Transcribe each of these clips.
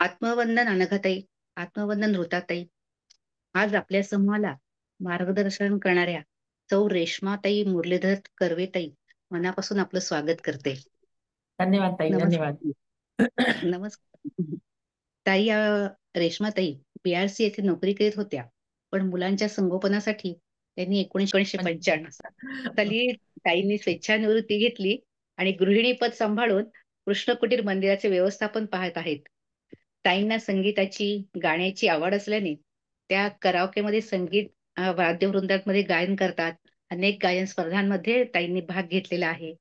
आत्मवंदन अनघाताई, आत्मवंदन ऋताताई. आज आपल्या समूहाला मार्गदर्शन करणाऱ्या सौ रेश्माताई मुरलीधर कर्वेताई मनापासून आपलं स्वागत करते. धन्यवाद ताई, धन्यवाद. नमस्कार. नमस्कार. ताई रेश्माताई BRC येथे नोकरी करीत होत्या, पण मुलांच्या संगोपनासाठी त्यांनी 1995 साली ताईंनी स्वेच्छानिवृत्ती घेतली आणि गृहिणी पद सांभाळून कृष्णकुटीर मंदिराचे व्यवस्थापन पाहत आहेत. ताईंना संगीताची, गाण्याची आवड असल्याने त्या कराओकेमध्ये संगीत वाद्यवृंदामध्ये गायन करतात. अनेक गायन स्पर्धांमध्ये ताईंनी भाग घेतलेला आहे.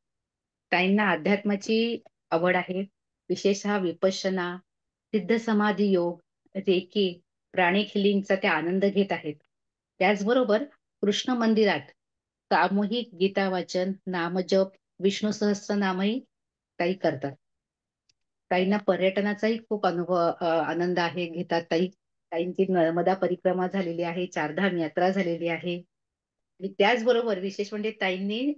ताईंना अध्यात्माची आवड आहे. विशेषतः विपश्यना, सिद्ध समाधी योग, रेकी, प्राणिक हिलिंगचा त्या आनंद घेत आहेत. त्याचबरोबर कृष्ण मंदिरात सामूहिक गीता वाचन, नामजप, विष्णू सहस्त्रनामही ताई करतात. ताईंना पर्यटनाचाही खूप आनंद आहे, घेतात ताई. ताईंची नर्मदा परिक्रमा झालेली आहे, चारधाम यात्रा झालेली आहे. आणि त्याचबरोबर विशेष म्हणजे ताईंनी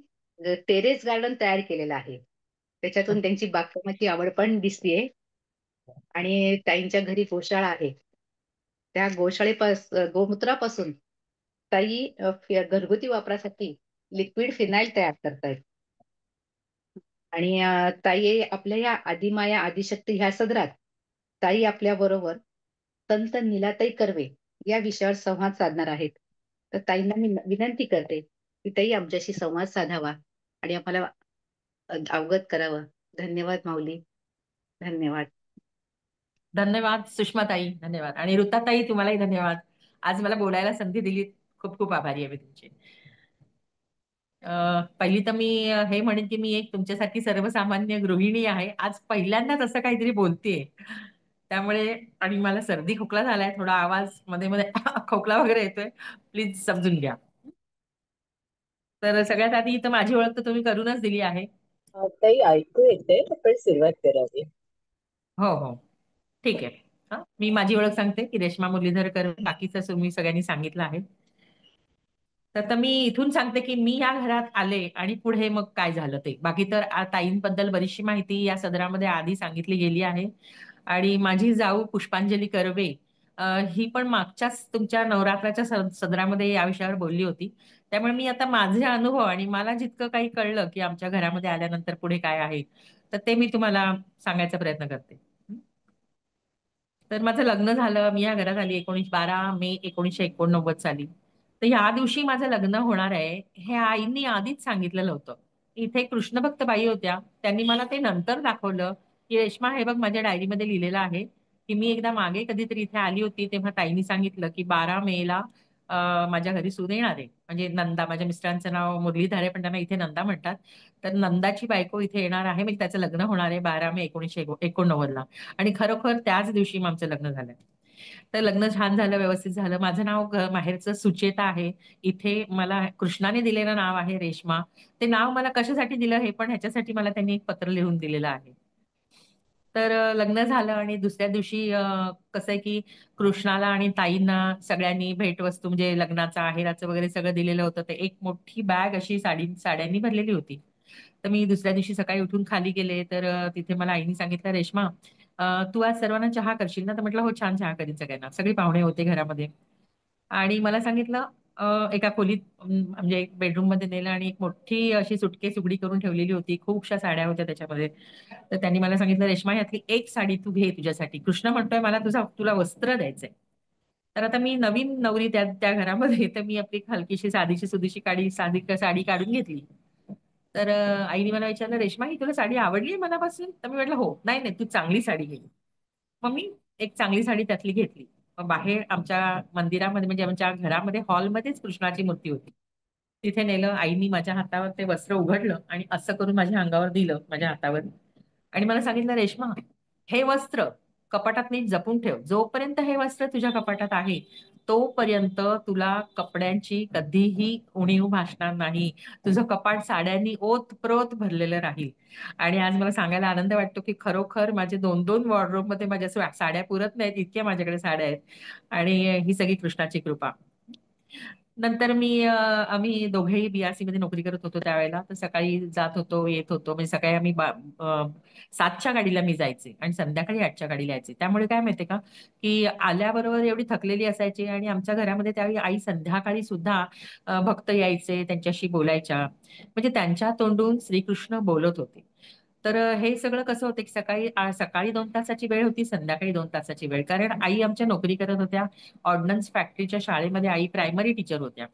टेरेस गार्डन तयार केलेलं आहे. त्याच्यातून त्यांची बागकामाची आवड पण दिसतीये. आणि ताईंच्या घरी गोशाळा आहे. त्या गोमूत्रापासून ताई घरगुती वापरासाठी लिक्विड फिनाईल तयार करतायत. आणि ताई आपल्या या आदिमाया आदिशक्ती ह्या सदरात ताई आपल्या बरोबर संत नीलाताई कर्वे या विषयावर संवाद साधणार आहेत. तर ताईंना मी विनंती करते की ताई आमच्याशी संवाद साधावा आणि आम्हाला अवगत करावं. धन्यवाद माऊली. धन्यवाद. धन्यवाद सुषमाताई, धन्यवाद. आणि ऋताताई, तुम्हालाही धन्यवाद. आज मला बोलायला संधी दिली, खूप खूप आभारी आहे मी तुमची. पहिली तर मी हे म्हणेन की मी एक तुमच्यासारखी सर्वसामान्य गृहिणी आहे. आज पहिल्यांदाच असं काहीतरी बोलतेय, त्यामुळे आणि मला सर्दी खोकला झालाय, थोडा आवाज मध्ये मध्ये खोकला वगैरे येतोय, प्लीज समजून घ्या. तर सगळ्यात आधी तर माझी ओळख तर तुम्ही करूनच दिली आहे. ताई ऐकू येते, आपण सुरुवात करावी. हो हो, ठीक आहे. मी माझी ओळख सांगते की रेश्मा मुरलीधरकर, बाकीचं तुम्ही सगळ्यांनी सांगितलं आहे. तर मी इथून सांगते की मी या घरात आले आणि पुढे मग काय झालं ते. बाकी तर ताईंबद्दल बरीचशी माहिती या सदरामध्ये आधी सांगितली गेली आहे. आणि माझी जाऊ पुष्पांजली कर्वे, ही पण मागच्याच तुमच्या नवरात्राच्या सदरामध्ये या विषयावर बोलली होती. त्यामुळे मी आता माझे अनुभव आणि मला जितकं काही कळलं की आमच्या घरामध्ये आल्यानंतर पुढे काय आहे, तर ते मी तुम्हाला सांगायचा प्रयत्न करते. तर माझं लग्न झालं, मी या घरात आली 12 मे 1989 साली. तर ह्या दिवशी माझं लग्न होणार आहे हे आईंनी आधीच सांगितलेलं होतं. इथे कृष्ण भक्त बाई होत्या, त्यांनी मला ते नंतर दाखवलं की रेश्मा, हे बघ माझ्या डायरीमध्ये लिहिलेलं आहे की मी एकदा मागे कधीतरी इथे आली होती, तेव्हा ताईंनी सांगितलं की 12 मे ला माझ्या घरी सून येणार आहे. म्हणजे नंदा, माझ्या मिस्टरांचं नाव मुरलीधर आहे पण त्यांना इथे नंदा म्हणतात. तर नंदाची बायको इथे येणार आहे, म्हणजे त्याचं लग्न होणार आहे 12 मे 1989 ला. आणि खरोखर त्याच दिवशी मग आमचं लग्न झालं. तर लग्न छान झालं, व्यवस्थित झालं. माझं नाव माहेरचं सुचेता आहे. इथे मला कृष्णाने दिलेलं नाव आहे रेश्मा. ते नाव मला कशासाठी दिलं हे पण ह्याच्यासाठी मला त्यांनी एक पत्र लिहून दिलेलं आहे. तर लग्न झालं आणि दुसऱ्या दिवशी कसं आहे की कृष्णाला आणि ताईंना सगळ्यांनी भेटवस्तू म्हणजे लग्नाचं आहेराचं वगैरे सगळं दिलेलं होतं. ते एक मोठी बॅग अशी साड्यांनी भरलेली होती. तर मी दुसऱ्या दिवशी सकाळी उठून खाली गेले, तर तिथे मला आईनी सांगितलं, रेश्मा, तू आज सर्वांना चहा करशील ना? तर म्हटलं हो, छान चहा करीन सगळ्यांना. सगळी पाहुणे होते घरामध्ये. आणि मला सांगितलं, एका खोलीत म्हणजे एक बेडरूम मध्ये नेलं आणि एक मोठी अशी सुटकेस उघडी करून ठेवलेली होती. खूपशा साड्या होत्या त्याच्यामध्ये. तर त्यांनी मला सांगितलं, रेश्मा, यातली एक साडी तू घे तुझ्यासाठी. कृष्ण म्हणतोय मला तुला वस्त्र द्यायचंय. तर आता मी नवीन नवरी त्या त्या घरामध्ये, तर मी आपली हलकीशी साधीशी सुधीशी साधी साडी काढून घेतली. तर आईने मला विचारलं, रेश्मा, ही तुला साडी आवडली मनापासून? तर मी म्हटलं हो. नाही नाही, तू चांगली साडी घे. मग मी एक चांगली साडी त्यातली घेतली. मग बाहेर आमच्या मंदिरामध्ये म्हणजे आमच्या घरामध्ये हॉलमध्येच कृष्णाची मूर्ती होती. तिथे नेलं, आईनी माझ्या हातावर ते वस्त्र उघडलं आणि असं करून माझ्या अंगावर दिलं, माझ्या हातावर. आणि मला सांगितलं, रेश्मा, हे वस्त्र कपाटात नीट जपून ठेव. जोपर्यंत हे वस्त्र तुझ्या कपाटात आहे तोपर्यंत तुला कपड्यांची कधीही उणीव भासणार नाही. तुझं कपाट साड्यांनी ओतप्रोत भरलेलं राहील. आणि आज मला सांगायला आनंद वाटतो की खरोखर माझे 2-2 वॉर्डरोब मध्ये माझ्या साड्या पुरत नाहीत, इतक्या माझ्याकडे साड्या आहेत. आणि ही सगळी कृष्णाची कृपा. नंतर आम्ही दोघेही बीआरसी मध्ये नोकरी करत होतो त्यावेळेला. तर सकाळी जात होतो, येत होतो. म्हणजे सकाळी आम्ही 7च्या गाडीला मी जायचे आणि संध्याकाळी 8च्या गाडीला यायचे. त्यामुळे काय माहितीये का, की आल्याबरोबर एवढी थकलेली असायची आणि आमच्या घरामध्ये त्यावेळी आई संध्याकाळी सुद्धा भक्त यायचे, त्यांच्याशी बोलायच्या. म्हणजे त्यांच्या तोंडून श्रीकृष्ण बोलत होते. तर हे सगळं कसं होतं, की सकाळी 2 तासाची वेळ होती, संध्याकाळी 2 तासाची वेळ. कारण आई आमच्या नोकरी करत होत्या. ऑर्डनन्स फॅक्टरीच्या शाळेमध्ये आई प्रायमरी टीचर होत्या.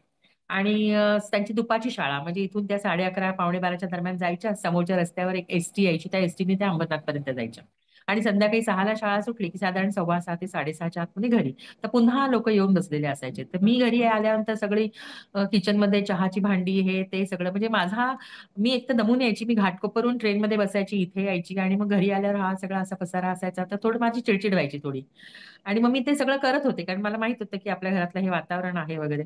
आणि त्यांची दुपारची शाळा, म्हणजे इथून त्या 11:30 12:45 दरम्यान जायच्या. समोरच्या रस्त्यावर एक एसटी यायची, त्या एसटीने त्या अंबरनाथपर्यंत जायच्या. आणि संध्याकाळी 6ला शाळा सुटली की साधारण 6:15 ते 6:30च्या आतमध्ये घरी. तर पुन्हा लोक येऊन बसलेले असायचे. तर मी घरी आल्यानंतर सगळी किचनमध्ये चहाची भांडी, हे ते सगळं, म्हणजे मी एक तर दमून यायची. मी घाटकोपरून ट्रेनमध्ये बसायची, इथे यायची आणि मग घरी आल्यावर हा सगळा असा पसारा असायचा. तर थोडं माझी चिडचिड व्हायची थोडी. आणि मग मी ते सगळं करत होते, कारण मला माहित होतं की आपल्या घरातलं हे वातावरण आहे वगैरे.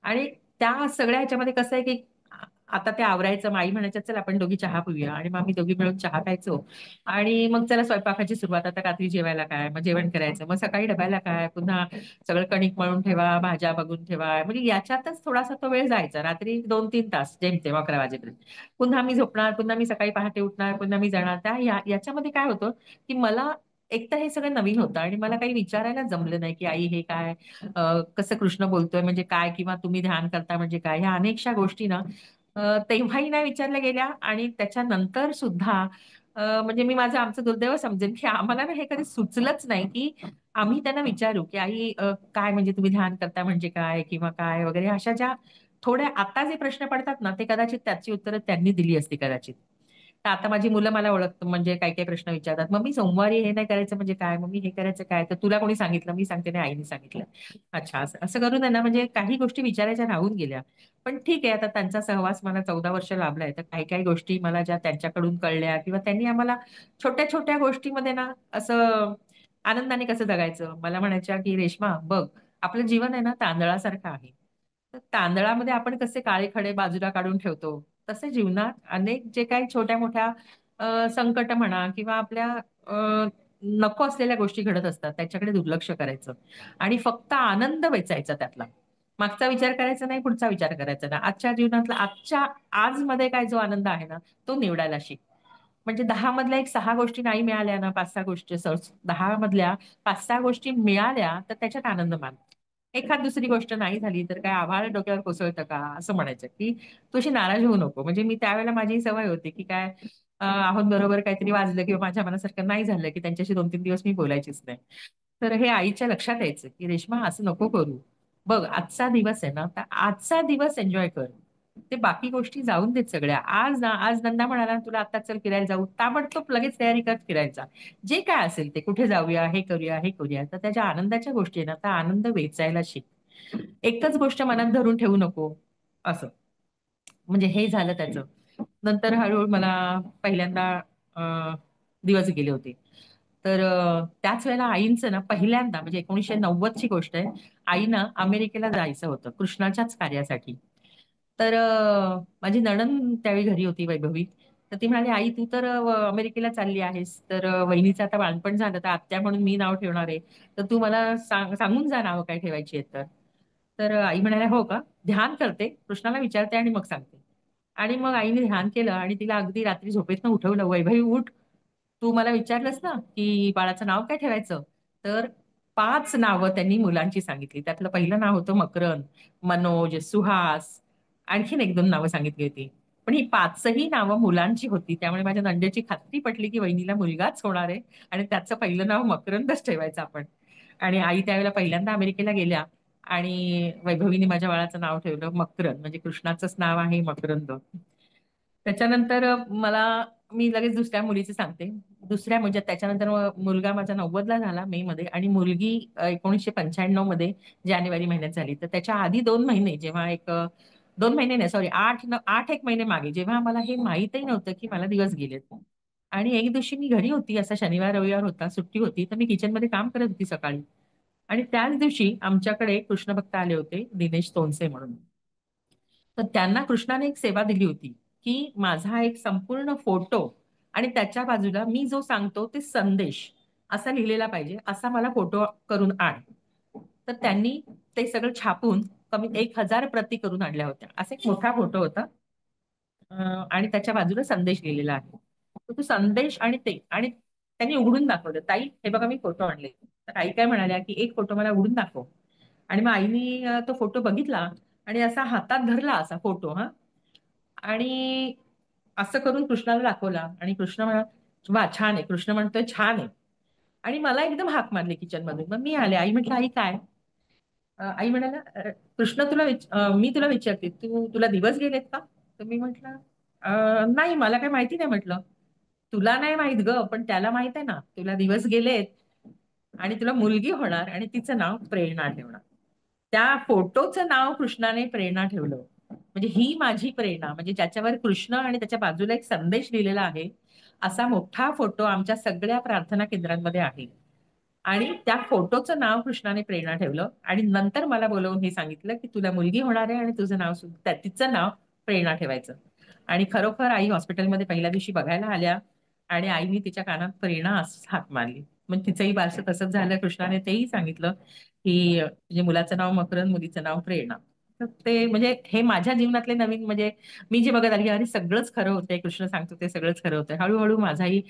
आणि त्या सगळ्या ह्याच्यामध्ये कसं आहे, की आता ते आवरायचं. आई म्हणायच्या, चल आपण दोघी चहा पिऊया. आणि मग आम्ही दोघी मिळून चहा प्यायचो. आणि मग चला स्वयंपाकाची सुरुवात. आता रात्री जेवायला काय, मग जेवण करायचं, मग सकाळी डब्याला काय, पुन्हा सगळं कणिक मळून ठेवा, भाज्या बघून ठेवा. म्हणजे याच्यातच थोडासा तो वेळ जायचा. रात्री 2-3 तास जेमतेम 11 वाजेपर्यंत. पुन्हा मी झोपणार, पुन्हा मी सकाळी पहाटे उठणार, पुन्हा मी जाणार. याच्यामध्ये काय होतं, की मला एक तर हे सगळं नवीन होतं आणि मला काही विचारायला जमलं नाही, की आई हे काय, कसं कृष्ण बोलतोय म्हणजे काय, किंवा तुम्ही ध्यान करता म्हणजे काय. ह्या अनेकशा गोष्टी ना तेव्हाही नाही विचारल्या गेल्या आणि त्याच्यानंतर सुद्धा म्हणजे मी आमचं दुर्दैव समजेन, की आम्हाला ना हे कधी सुचलंच नाही, की आम्ही त्यांना विचारू, की आई काय म्हणजे तुम्ही ध्यान करता म्हणजे काय, किंवा काय वगैरे. अशा ज्या थोड्या आता जे प्रश्न पडतात ना, ते कदाचित त्याची उत्तरं त्यांनी दिली असती कदाचित. तर आता माझी मुलं मला ओळखतं, म्हणजे काही काही प्रश्न विचारतात. मम्मी सोमवारी हे नाही करायचं म्हणजे काय, मम्मी हे करायचं काय, तर तुला कोणी सांगितलं. मी सांगते नाही, आईने सांगितलं. अच्छा, असं असं करून आहे ना, म्हणजे काही गोष्टी विचारायच्या राहून गेल्या. पण ठीक आहे, आता त्यांचा सहवास मला 14 वर्ष लाभलाय. तर काही काही गोष्टी मला ज्या त्यांच्याकडून कळल्या, किंवा त्यांनी आम्हाला छोट्या छोट्या गोष्टीमध्ये ना असं आनंदाने कसं जगायचं. मला म्हणायच्या, की रेश्मा बघ, आपलं जीवन आहे ना तांदळासारखं आहे. तर तांदळामध्ये आपण कसे काळे खडे बाजूला काढून ठेवतो, तसे जीवनात अनेक जे काही छोट्या मोठ्या संकट म्हणा, किंवा आपल्या नको असलेल्या गोष्टी घडत असतात, त्याच्याकडे दुर्लक्ष करायचं आणि फक्त आनंद वेचायचा त्यातला. मागचा विचार करायचा नाही, पुढचा विचार करायचा नाही. आजच्या जीवनातला आज मध्ये काय जो आनंद आहे ना, तो निवडायला शिक. म्हणजे 10 मधल्या एक 6 गोष्टी नाही मिळाल्या ना, 5-6 गोष्टी, 10 मधल्या 5-6 गोष्टी मिळाल्या तर त्याच्यात आनंद मान. एखाद दुसरी गोष्ट नाही झाली तर काय आभाळ डोक्यावर कोसळतं का, असं म्हणायचं, की तू अशी नाराज होऊ नको. म्हणजे मी त्यावेळेला माझी सवय होती, की काय आहोत बरोबर काहीतरी वाजलं किंवा माझ्या मनासारखं नाही झालं, की त्यांच्याशी 2-3 दिवस मी बोलायचीच नाही. तर हे आईच्या लक्षात यायचं, की रेश्मा असं नको करू. बघ आजचा दिवस आहे ना, तर आजचा दिवस एन्जॉय कर. ते बाकी गोष्टी जाऊन देत सगळ्या. आज नंदा म्हणाला तुला आता चल फिरायला जाऊ, ताबडतोब लगेच तयारी कर फिरायचा. जे काय असेल ते, कुठे जाऊया, हे करूया, हे करूया. तर त्याच्या आनंदाच्या गोष्टी आहे ना, तर आनंद वेचायला शिक. एकच गोष्ट मनात धरून ठेवू नको, असं. म्हणजे हे झालं त्याचं. नंतर हळूहळू मला पहिल्यांदा अं, दिवस गेले होते. तर त्याच वेळेला आईंचं ना पहिल्यांदा, म्हणजे 1990ची गोष्ट आहे. आईना अमेरिकेला जायचं होतं कृष्णाच्याच कार्यासाठी. तर माझी नणंद त्यावेळी घरी होती, वैभवी. तर ती म्हणाली, आई तू तर अमेरिकेला चालली आहेस, तर वहिनीचं आता बाळपण झालं, तर आत्या म्हणून मी नाव ठेवणार आहे. तर तू मला सांगून जा नावं काय ठेवायची आहेत तर. तर आई म्हणाल्या, हो का, ध्यान करते, कृष्णाला विचारते आणि मग सांगते. आणि मग आईने ध्यान केलं आणि तिला अगदी रात्री झोपेतनं उठवलं. वैभवी उठ, तू मला विचारलंस ना की बाळाचं नाव काय ठेवायचं. तर 5 नावं त्यांनी मुलांची सांगितली. त्यातलं पहिलं नाव होतं मकरंद, मनोज, सुहास. आणखीन 1-2 नावं सांगितली होती. पण ही 5ही नावं मुलांची होती. त्यामुळे माझ्या नंदेची खात्री पटली की वहिनीला मुलगाच होणार आहे आणि त्याचं पहिलं नाव मकरंदच ठेवायचं आपण. आणि आई त्यावेळेला पहिल्यांदा अमेरिकेला गेल्या आणि वैभवीने माझ्या बाळाचं नाव ठेवलं मकरंद, म्हणजे कृष्णाचंच नाव आहे मकरंद. त्याच्यानंतर मी लगेच दुसऱ्या मुलीचे सांगते. दुसऱ्या म्हणजे त्याच्यानंतर मुलगा माझा 90ला झाला मे मध्ये, आणि मुलगी 1995 मध्ये जानेवारी महिन्यात झाली. तर त्याच्या आधी 2 महिने, जेव्हा 2 महिने नाही, सॉरी, 8 एक महिने मागे, जेव्हा मला हे माहितही नव्हतं की मला दिवस गेलेत. आणि एक दिवशी मी घरी होती, असा शनिवार रविवार होता, सुट्टी होती, तर मी किचनमध्ये काम करत होती सकाळी. आणि त्याच दिवशी आमच्याकडे कृष्ण भक्त आले होते, दिनेश तोनसे म्हणून. तर त्यांना कृष्णाने एक सेवा दिली होती, की माझा एक संपूर्ण फोटो आणि त्याच्या बाजूला मी जो सांगतो ते संदेश असा लिहिलेला पाहिजे, असा मला फोटो करून आण. तर त्यांनी ते सगळं छापून कमी 1000 प्रती करून आणल्या होत्या. असा एक मोठा फोटो होता. आणि त्याच्या बाजूला संदेश लिहिलेला आहे. तर तो संदेश आणि ते आणि त्यांनी उघडून दाखवलं, ताई हे बघा मी फोटो आणले. तर आई काय म्हणाल्या की एक फोटो मला उघडून दाखव. आणि मग आईनी तो फोटो बघितला आणि असा हातात धरला असा फोटो, हा, आणि असं करून कृष्णाला दाखवला आणि कृष्ण म्हणा, वा छान आहे. कृष्ण म्हणतोय छान आहे. आणि मला एकदम हाक मारली किचन मधून. मग मी आले. आई म्हटलं आई काय? आई म्हणाला, कृष्ण मी तुला विचारते, तुला दिवस गेलेत का?" तर मी म्हटलं, नाही मला काय माहिती नाही." म्हटलं, "तुला नाही माहित ग, पण त्याला माहित आहे ना, तुला दिवस गेलेत आणि तुला मुलगी होणार आणि तिचं नाव प्रेरणा ठेवणार." त्या फोटोचं नाव कृष्णाने प्रेरणा ठेवलं. म्हणजे ही माझी प्रेरणा, म्हणजे ज्याच्यावर कृष्ण आणि त्याच्या बाजूला एक संदेश लिहिलेला आहे, असा मोठा फोटो आमच्या सगळ्या प्रार्थना केंद्रांमध्ये आहे. आणि त्या फोटोचं नाव कृष्णाने प्रेरणा ठेवलं आणि नंतर मला बोलवून हे सांगितलं की तुला मुलगी होणार आहे आणि तुझं नाव सुद्धा तिचं नाव प्रेरणा ठेवायचं. आणि खरोखर आई हॉस्पिटलमध्ये पहिल्या दिवशी बघायला आल्या आणि आईने तिच्या कानात प्रेरणा असं हाक मारली. मग तिचंही बारसं तसंच झालं. कृष्णाने तेही सांगितलं की म्हणजे मुलाचं नाव मकरंद, मुलीचं नाव प्रेरणा. तर ते म्हणजे हे माझ्या जीवनातले नवीन, म्हणजे मी जे बघत आली अरे सगळंच खरं होतंय, कृष्ण सांगतो ते सगळंच खरं होतंय. हळूहळू माझाही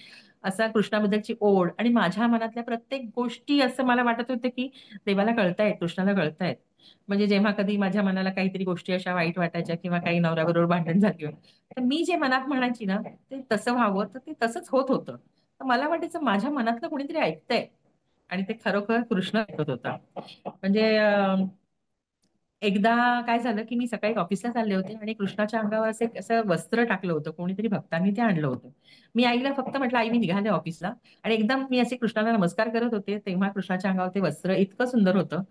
असा कृष्णाबद्दलची ओढ आणि माझ्या मनातल्या प्रत्येक गोष्टी असं मला वाटत होतं की देवाला कळतायत, कृष्णाला कळतायत. म्हणजे जेव्हा कधी माझ्या मनाला काहीतरी गोष्टी अशा वाईट वाटायच्या किंवा काही नवऱ्याबरोबर भांडण झाली, तर मी जे मनात म्हणायची ना ते तसं व्हावं, तर ते तसंच होत होतं. तर मला वाटायचं माझ्या मनातलं कोणीतरी ऐकतंय आणि ते खरोखर कृष्ण ऐकत होता. म्हणजे एकदा काय झालं की मी सकाळी ऑफिसला चालले होते आणि कृष्णाच्या अंगावर असं वस्त्र टाकलं होतं, कोणीतरी भक्तांनी ते आणलं होतं. मी आईला फक्त म्हटलं, आई मी निघाले ऑफिसला. आणि एकदम मी असे कृष्णाला नमस्कार करत होते, तेव्हा कृष्णाच्या अंगावर ते वस्त्र इतकं सुंदर होतं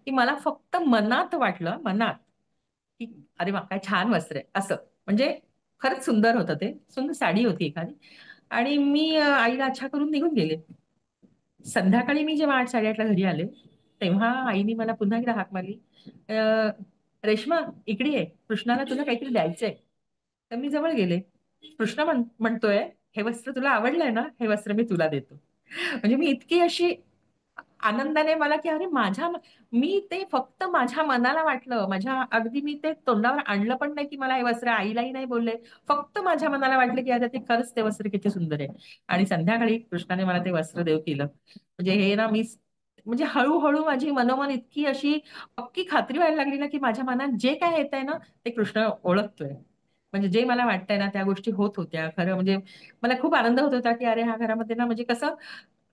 की मला फक्त मनात वाटलं, मनात, की अरे वा काय छान वस्त्र आहे असं. म्हणजे खरंच सुंदर होतं ते. सुंदर साडी होती एखादी. आणि मी आईला अच्छा करून निघून गेले. संध्याकाळी मी जेव्हा 8-8:30ला घरी आले, तेव्हा आईने मला पुन्हा एकदा हाक मारली, "अ, रेश्मा इकडे ये, कृष्णाला तुला काहीतरी द्यायचंय." तर मी जवळ गेले. कृष्ण म्हणतोय, "हे वस्त्र तुला आवडलंय ना? हे वस्त्र मी तुला देतो." म्हणजे मी इतकी अशी आनंदाने मला की अरे मी ते फक्त माझ्या मनाला वाटलं. अगदी मी ते तोंडावर आणलं पण नाही की मला हे वस्त्र, आईलाही नाही बोलले. फक्त माझ्या मनाला वाटलं की अरे ते खरंच ते वस्त्र किती सुंदर आहे. आणि संध्याकाळी कृष्णाने मला ते वस्त्र देव केलं. म्हणजे हे ना म्हणजे हळूहळू माझी मनोमन इतकी अशी पक्की खात्री व्हायला लागली ना की माझ्या मनात जे काय येतंय ना ते कृष्ण ओळखतोय. म्हणजे जे मला वाटतंय ना त्या गोष्टी होत होत्या. खरं म्हणजे मला खूप आनंद होत होता की अरे ह्या घरामध्ये ना म्हणजे कसं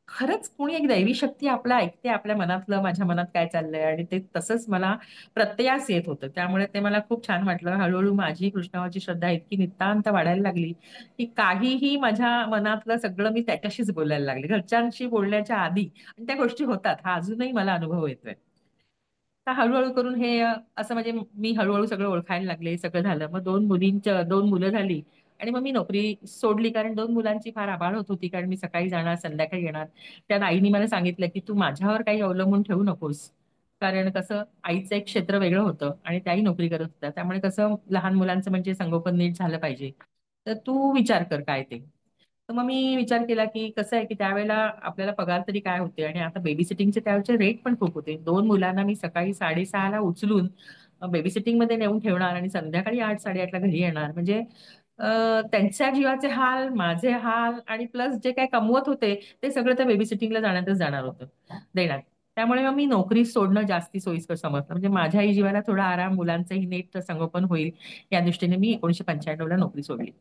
खरंच कोणी एक दैवी शक्ती आपलं ऐकते, आपल्या मनातलं, माझ्या मनात काय चाललंय, आणि ते तसंच मला प्रत्ययास येत होतं. त्यामुळे ते मला खूप छान वाटलं. हळूहळू माझी कृष्णावरची श्रद्धा इतकी नितांत वाढायला लागली की काहीही माझ्या मनातलं सगळं मी त्याच्याशीच बोलायला लागले, घरच्यांशी बोलण्याच्या आधी. आणि त्या गोष्टी होतात, हा अजूनही मला अनुभव येतोय. तर हळूहळू करून हे असं म्हणजे मी हळूहळू सगळं ओळखायला लागले, सगळं झालं. मग 2 मुलं झाली आणि मग मी नोकरी सोडली, कारण 2 मुलांची फार आबाळ होत होती. कारण मी सकाळी जाणार, संध्याकाळी येणार. त्या आईनी मला सांगितलं की तू माझ्यावर काही अवलंबून ठेवू नकोस. कारण कसं आईचं एक क्षेत्र वेगळं होतं आणि त्याही नोकरी करत होत्या. त्यामुळे कसं लहान मुलांचं म्हणजे संगोपन नीट झालं पाहिजे. तर तू विचार कर काय ते. तर मग मी विचार केला की कसं आहे की त्यावेळेला आपल्याला पगार तरी काय होते, आणि आता बेबी सिटिंगचे त्यावेळेचे रेट पण खूप होते. 2 मुलांना मी सकाळी 6:30ला उचलून बेबी सिटिंग मध्ये नेऊन ठेवणार आणि संध्याकाळी 8-8:30ला घरी येणार. म्हणजे त्यांच्या जीवाचे हाल, माझे हाल, आणि प्लस जे काय कमवत होते ते सगळं त्या बेबी सिटिंगला जाण्यातच जाणार होतं, देण्यात. त्यामुळे मग मी नोकरी सोडणं जास्ती सोयीस्कर समजलं. म्हणजे माझ्याही जीवाला थोडा आराम, मुलांचंही नीट संगोपन होईल या दृष्टीने मी 1995ला नोकरी सोडली.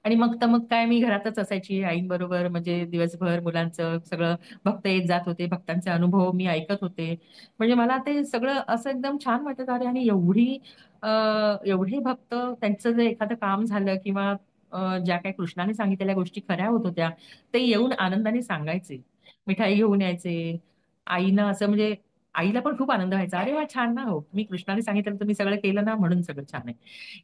आणि मग काय मी घरातच असायची आईंबरोबर. म्हणजे दिवसभर मुलांचं सगळं, भक्त येत जात होते, भक्तांचे अनुभव मी ऐकत होते. म्हणजे मला ते सगळं असं एकदम छान वाटत आले. आणि एवढे भक्त, त्यांचं जर एखादं काम झालं किंवा ज्या काही कृष्णाने सांगितलेल्या गोष्टी खऱ्या होत होत्या, ते येऊन आनंदाने सांगायचे, मिठाई घेऊन यायचे. आईनं असं म्हणजे आईला पण खूप आनंद व्हायचा, अरे वा छान ना, हो मी कृष्णाने सांगितलं तुम्ही सगळं केलं ना म्हणून सगळं छान आहे.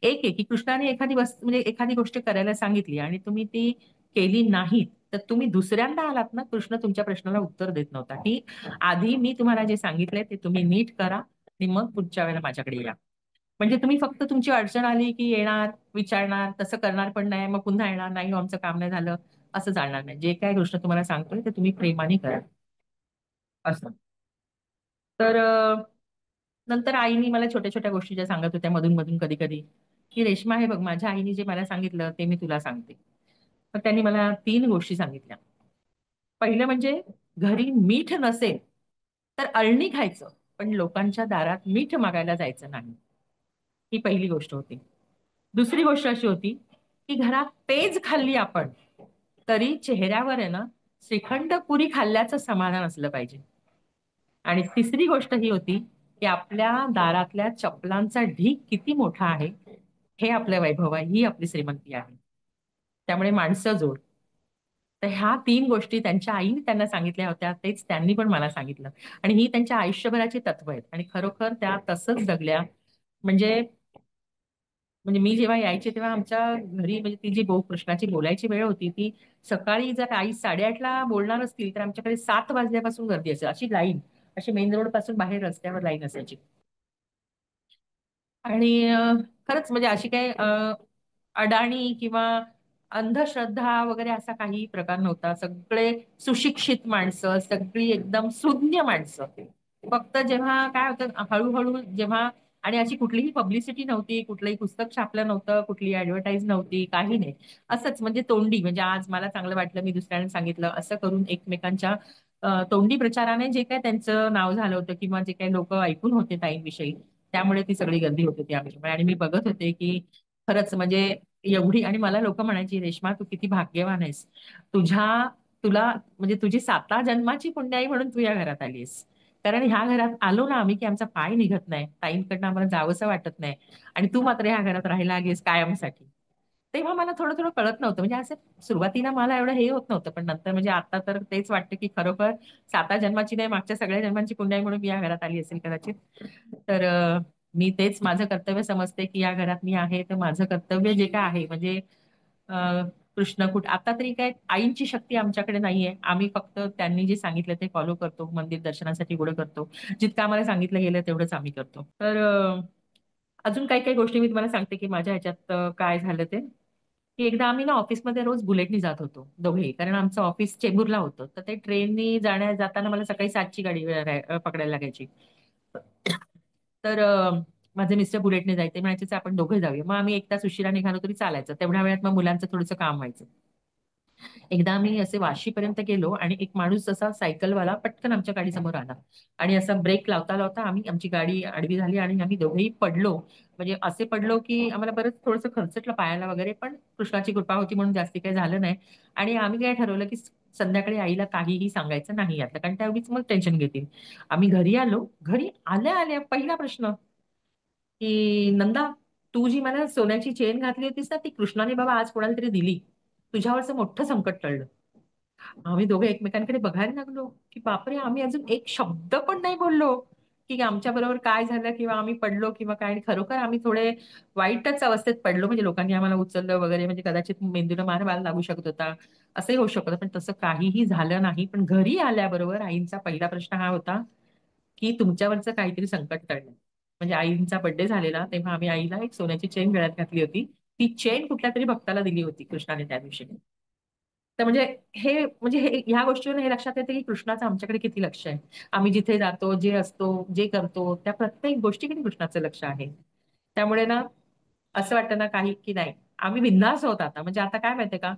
एक आहे की कृष्णाने एखादी वस्तू म्हणजे एखादी गोष्ट करायला सांगितली आणि तुम्ही ती केली नाही, तर तुम्ही दुसऱ्यांदा आलात ना, कृष्ण तुमच्या प्रश्नाला उत्तर देत नव्हता की आधी मी तुम्हाला जे सांगितलंय ते तुम्ही नीट करा आणि मग पुढच्या वेळेला माझ्याकडे या. म्हणजे तुम्ही फक्त तुमची अडचण आली की येणार, विचारणार, तसं करणार पण नाही, मग पुन्हा येणार नाही, "हो, आमचं काम नाही झालं," असं चालणार नाही. जे काय कृष्ण तुम्हाला सांगतोय ते तुम्ही प्रेमाने करा, असं. तर नंतर आईनी मला छोट्या छोट्या गोष्टी ज्या सांगत होत्या मधून मधून कधी कधी, की रेश्मा हे बघ, माझ्या आईने जे मला सांगितलं ते मी तुला सांगते. तर त्यांनी मला 3 गोष्टी सांगितल्या. पहिलं म्हणजे, घरी मीठ नसेल तर अळणी खायचं, पण लोकांच्या दारात मीठ मागायला जायचं नाही. ही पहिली गोष्ट होती. दुसरी गोष्ट अशी होती, की घरात पेज खाल्ली आपण, तरी चेहऱ्यावर आहे ना, श्रीखंड पुरी खाल्ल्याचं समाधान असलं पाहिजे. आणि तिसरी गोष्ट ही होती, की आपल्या दारातल्या चपलांचा ढीग किती मोठा आहे, हे आपलं वैभव आहे, ही आपली श्रीमंती आहे. त्यामुळे माणसं जोड. तर ह्या 3 गोष्टी त्यांच्या आईने त्यांना सांगितल्या होत्या, तेच त्यांनी पण मला सांगितलं. आणि ही त्यांच्या आयुष्यभराची तत्व आहेत आणि खरोखर त्या तसंच जगल्या. म्हणजे म्हणजे मी जेव्हा यायचे तेव्हा आमच्या घरी, म्हणजे ती जी कृष्णाची बोलायची वेळ होती, ती सकाळी जर आई 8:30ला बोलणार असतील तर आमच्याकडे 7 वाजल्यापासून गर्दी असेल, अशी लाईन, अशी मेन रोड पासून बाहेर रस्त्यावर लाईन असायची. आणि खरंच म्हणजे अशी काही अडाणी किंवा अंधश्रद्धा वगैरे असा काही प्रकार नव्हता. सगळे सुशिक्षित माणसं, सगळी एकदम सुज्ञ माणसं. फक्त जेव्हा काय होतं, हळूहळू जेव्हा, आणि अशी कुठलीही पब्लिसिटी नव्हती, कुठलंही पुस्तक छापलं नव्हतं, कुठलीही ऍडव्हर्टाईज नव्हती, काही नाही. असंच म्हणजे तोंडी, म्हणजे आज मला चांगलं वाटलं, मी दुसऱ्याने सांगितलं, असं करून एकमेकांच्या तोंडी प्रचाराने जे काय त्यांचं नाव झालं होतं किंवा जे काही लोक ऐकून होते ताईंविषयी, त्यामुळे ती सगळी गर्दी होती ती आमच्याकडे. आणि मी बघत होते की खरंच म्हणजे एवढी, आणि मला लोक म्हणायची, रेश्मा तू किती भाग्यवान आहेस, तुझ्या तुला म्हणजे तुझी 7 जन्माची पुण्याई म्हणून तू या घरात आलीस. कारण ह्या घरात आलो ना आम्ही, की आमचा पाय निघत नाही, ताईंकडनं आम्हाला जावंसं वाटत नाही, आणि तू मात्र ह्या घरात राहायला लागेस कायमसाठी. तेव्हा मला थोडं थोडं कळत नव्हतं, म्हणजे असं सुरुवातीला मला एवढं हे होत नव्हतं, पण नंतर म्हणजे आता तर तेच वाटतं की खरोखर 7 जन्माची नाही, मागच्या सगळ्या जन्मांची पुण्याई म्हणून मी या घरात आली असेल कदाचित. तर मी तेच माझं कर्तव्य समजते, की या घरात मी आहे तर माझं कर्तव्य जे काय आहे, म्हणजे कृष्ण कुठ आता तरी काय आईंची शक्ती आमच्याकडे नाहीये, आम्ही फक्त त्यांनी जे सांगितलं ते फॉलो करतो, मंदिर दर्शनासाठी गोळं करतो, जितकं आम्हाला सांगितलं गेलं तेवढंच आम्ही करतो. तर अजून काही काही गोष्टी मी तुम्हाला सांगते, की माझ्या ह्याच्यात काय झालं ते, की एकदा आम्ही ना ऑफिसमध्ये रोज बुलेटनी जात होतो दोघेही, कारण आमचं ऑफिस चेंबूरला होतं, तर ते ट्रेननी जाताना मला सकाळी 7ची गाडी पकडायला लागायची. तर माझे मिस्टर बुलेटने जायचे, म्हणायचे "चल, आपण दोघे जाऊया." मग आम्ही 1 तास उशिरा निघालो तरी चालायचं, तेवढ्या वेळात मग मुलांचं थोडंसं काम व्हायचं. एकदा आम्ही असे वाशीपर्यंत गेलो आणि एक माणूस असा सायकलवाला पटकन आमच्या गाडीसमोर आला आणि असा ब्रेक लावता लावता आमची गाडी आडवी झाली आणि आम्ही दोघेही पडलो. म्हणजे असे पडलो की आम्हाला बरंच थोडंसं खरचटलं पायाला वगैरे, पण कृष्णाची कृपा होती म्हणून जास्ती काही झालं नाही. आणि आम्ही काय ठरवलं की संध्याकाळी आईला काहीही सांगायचं नाही यातलं, कारण त्या उगीच मग टेन्शन घेतील. आम्ही घरी आलो. घरी आल्या आल्या पहिला प्रश्न, की "नंदा, तू जी मला सोन्याची चेन घातली होतीस ना, ती कृष्णाने बाबा आज कोणाला तरी दिली. तुझ्यावरचं मोठं संकट टळलं." आम्ही दोघे एकमेकांकडे बघायला लागलो, की बापरे! आम्ही अजून एक शब्द पण नाही बोललो, की आमच्या बरोबर काय झालं किंवा आम्ही पडलो किंवा काय. आणि खरोखर आम्ही थोडे वाईटच अवस्थेत पडलो. म्हणजे लोकांनी आम्हाला उचललं वगैरे, म्हणजे कदाचित मेंदूला मार लागू शकत होता. असंही होऊ शकतं. पण तसं काहीही झालं नाही. पण घरी आल्याबरोबर आईंचा पहिला प्रश्न हा होता, की तुमच्यावरचं काहीतरी संकट टळलं. म्हणजे आईंचा बर्थडे झालेला, तेव्हा आम्ही आईला एक सोन्याची चेन गळ्यात घातली होती. ती चेन कुठल्यातरी भक्ताला दिली होती कृष्णाने त्या दिवशी. तर म्हणजे हे ह्या गोष्टीवरून हे लक्षात येतं, की कृष्णाचं आमच्याकडे किती लक्ष आहे. आम्ही जिथे जातो, जे असतो, जे करतो, त्या प्रत्येक गोष्टीकडे कृष्णाचं लक्ष आहे. त्यामुळे ना असं वाटतं ना काही, की नाही, आम्ही बिनधास्त आहोत आता. म्हणजे आता काय माहितीये का,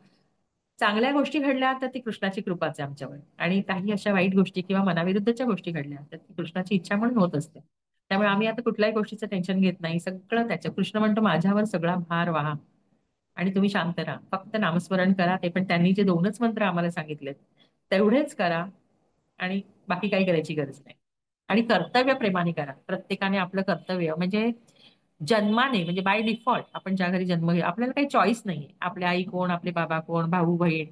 चांगल्या गोष्टी घडल्या तर ती कृष्णाची कृपाच आहे आमच्यावर, आणि काही अशा वाईट गोष्टी किंवा मनाविरुद्धच्या गोष्टी घडल्या तर ती कृष्णाची इच्छा म्हणून होत असते. त्यामुळे आम्ही आता कुठल्याही गोष्टीचं टेन्शन घेत नाही. सगळं त्याच्या, कृष्ण म्हणतो माझ्यावर सगळा भार वाहा आणि तुम्ही शांत राहा. फक्त नामस्मरण करा. ते पण त्यांनी जे 2च मंत्र आम्हाला सांगितलेत तेवढेच करा, आणि बाकी काही करायची गरज नाही. आणि कर्तव्य प्रेमाने करा. प्रत्येकाने आपलं कर्तव्य, म्हणजे जन्माने, म्हणजे बाय डिफॉल्ट आपण ज्या घरी जन्म घेऊ, आपल्याला काही चॉईस नाही. आपले आई कोण, आपले बाबा कोण, भाऊ बहीण,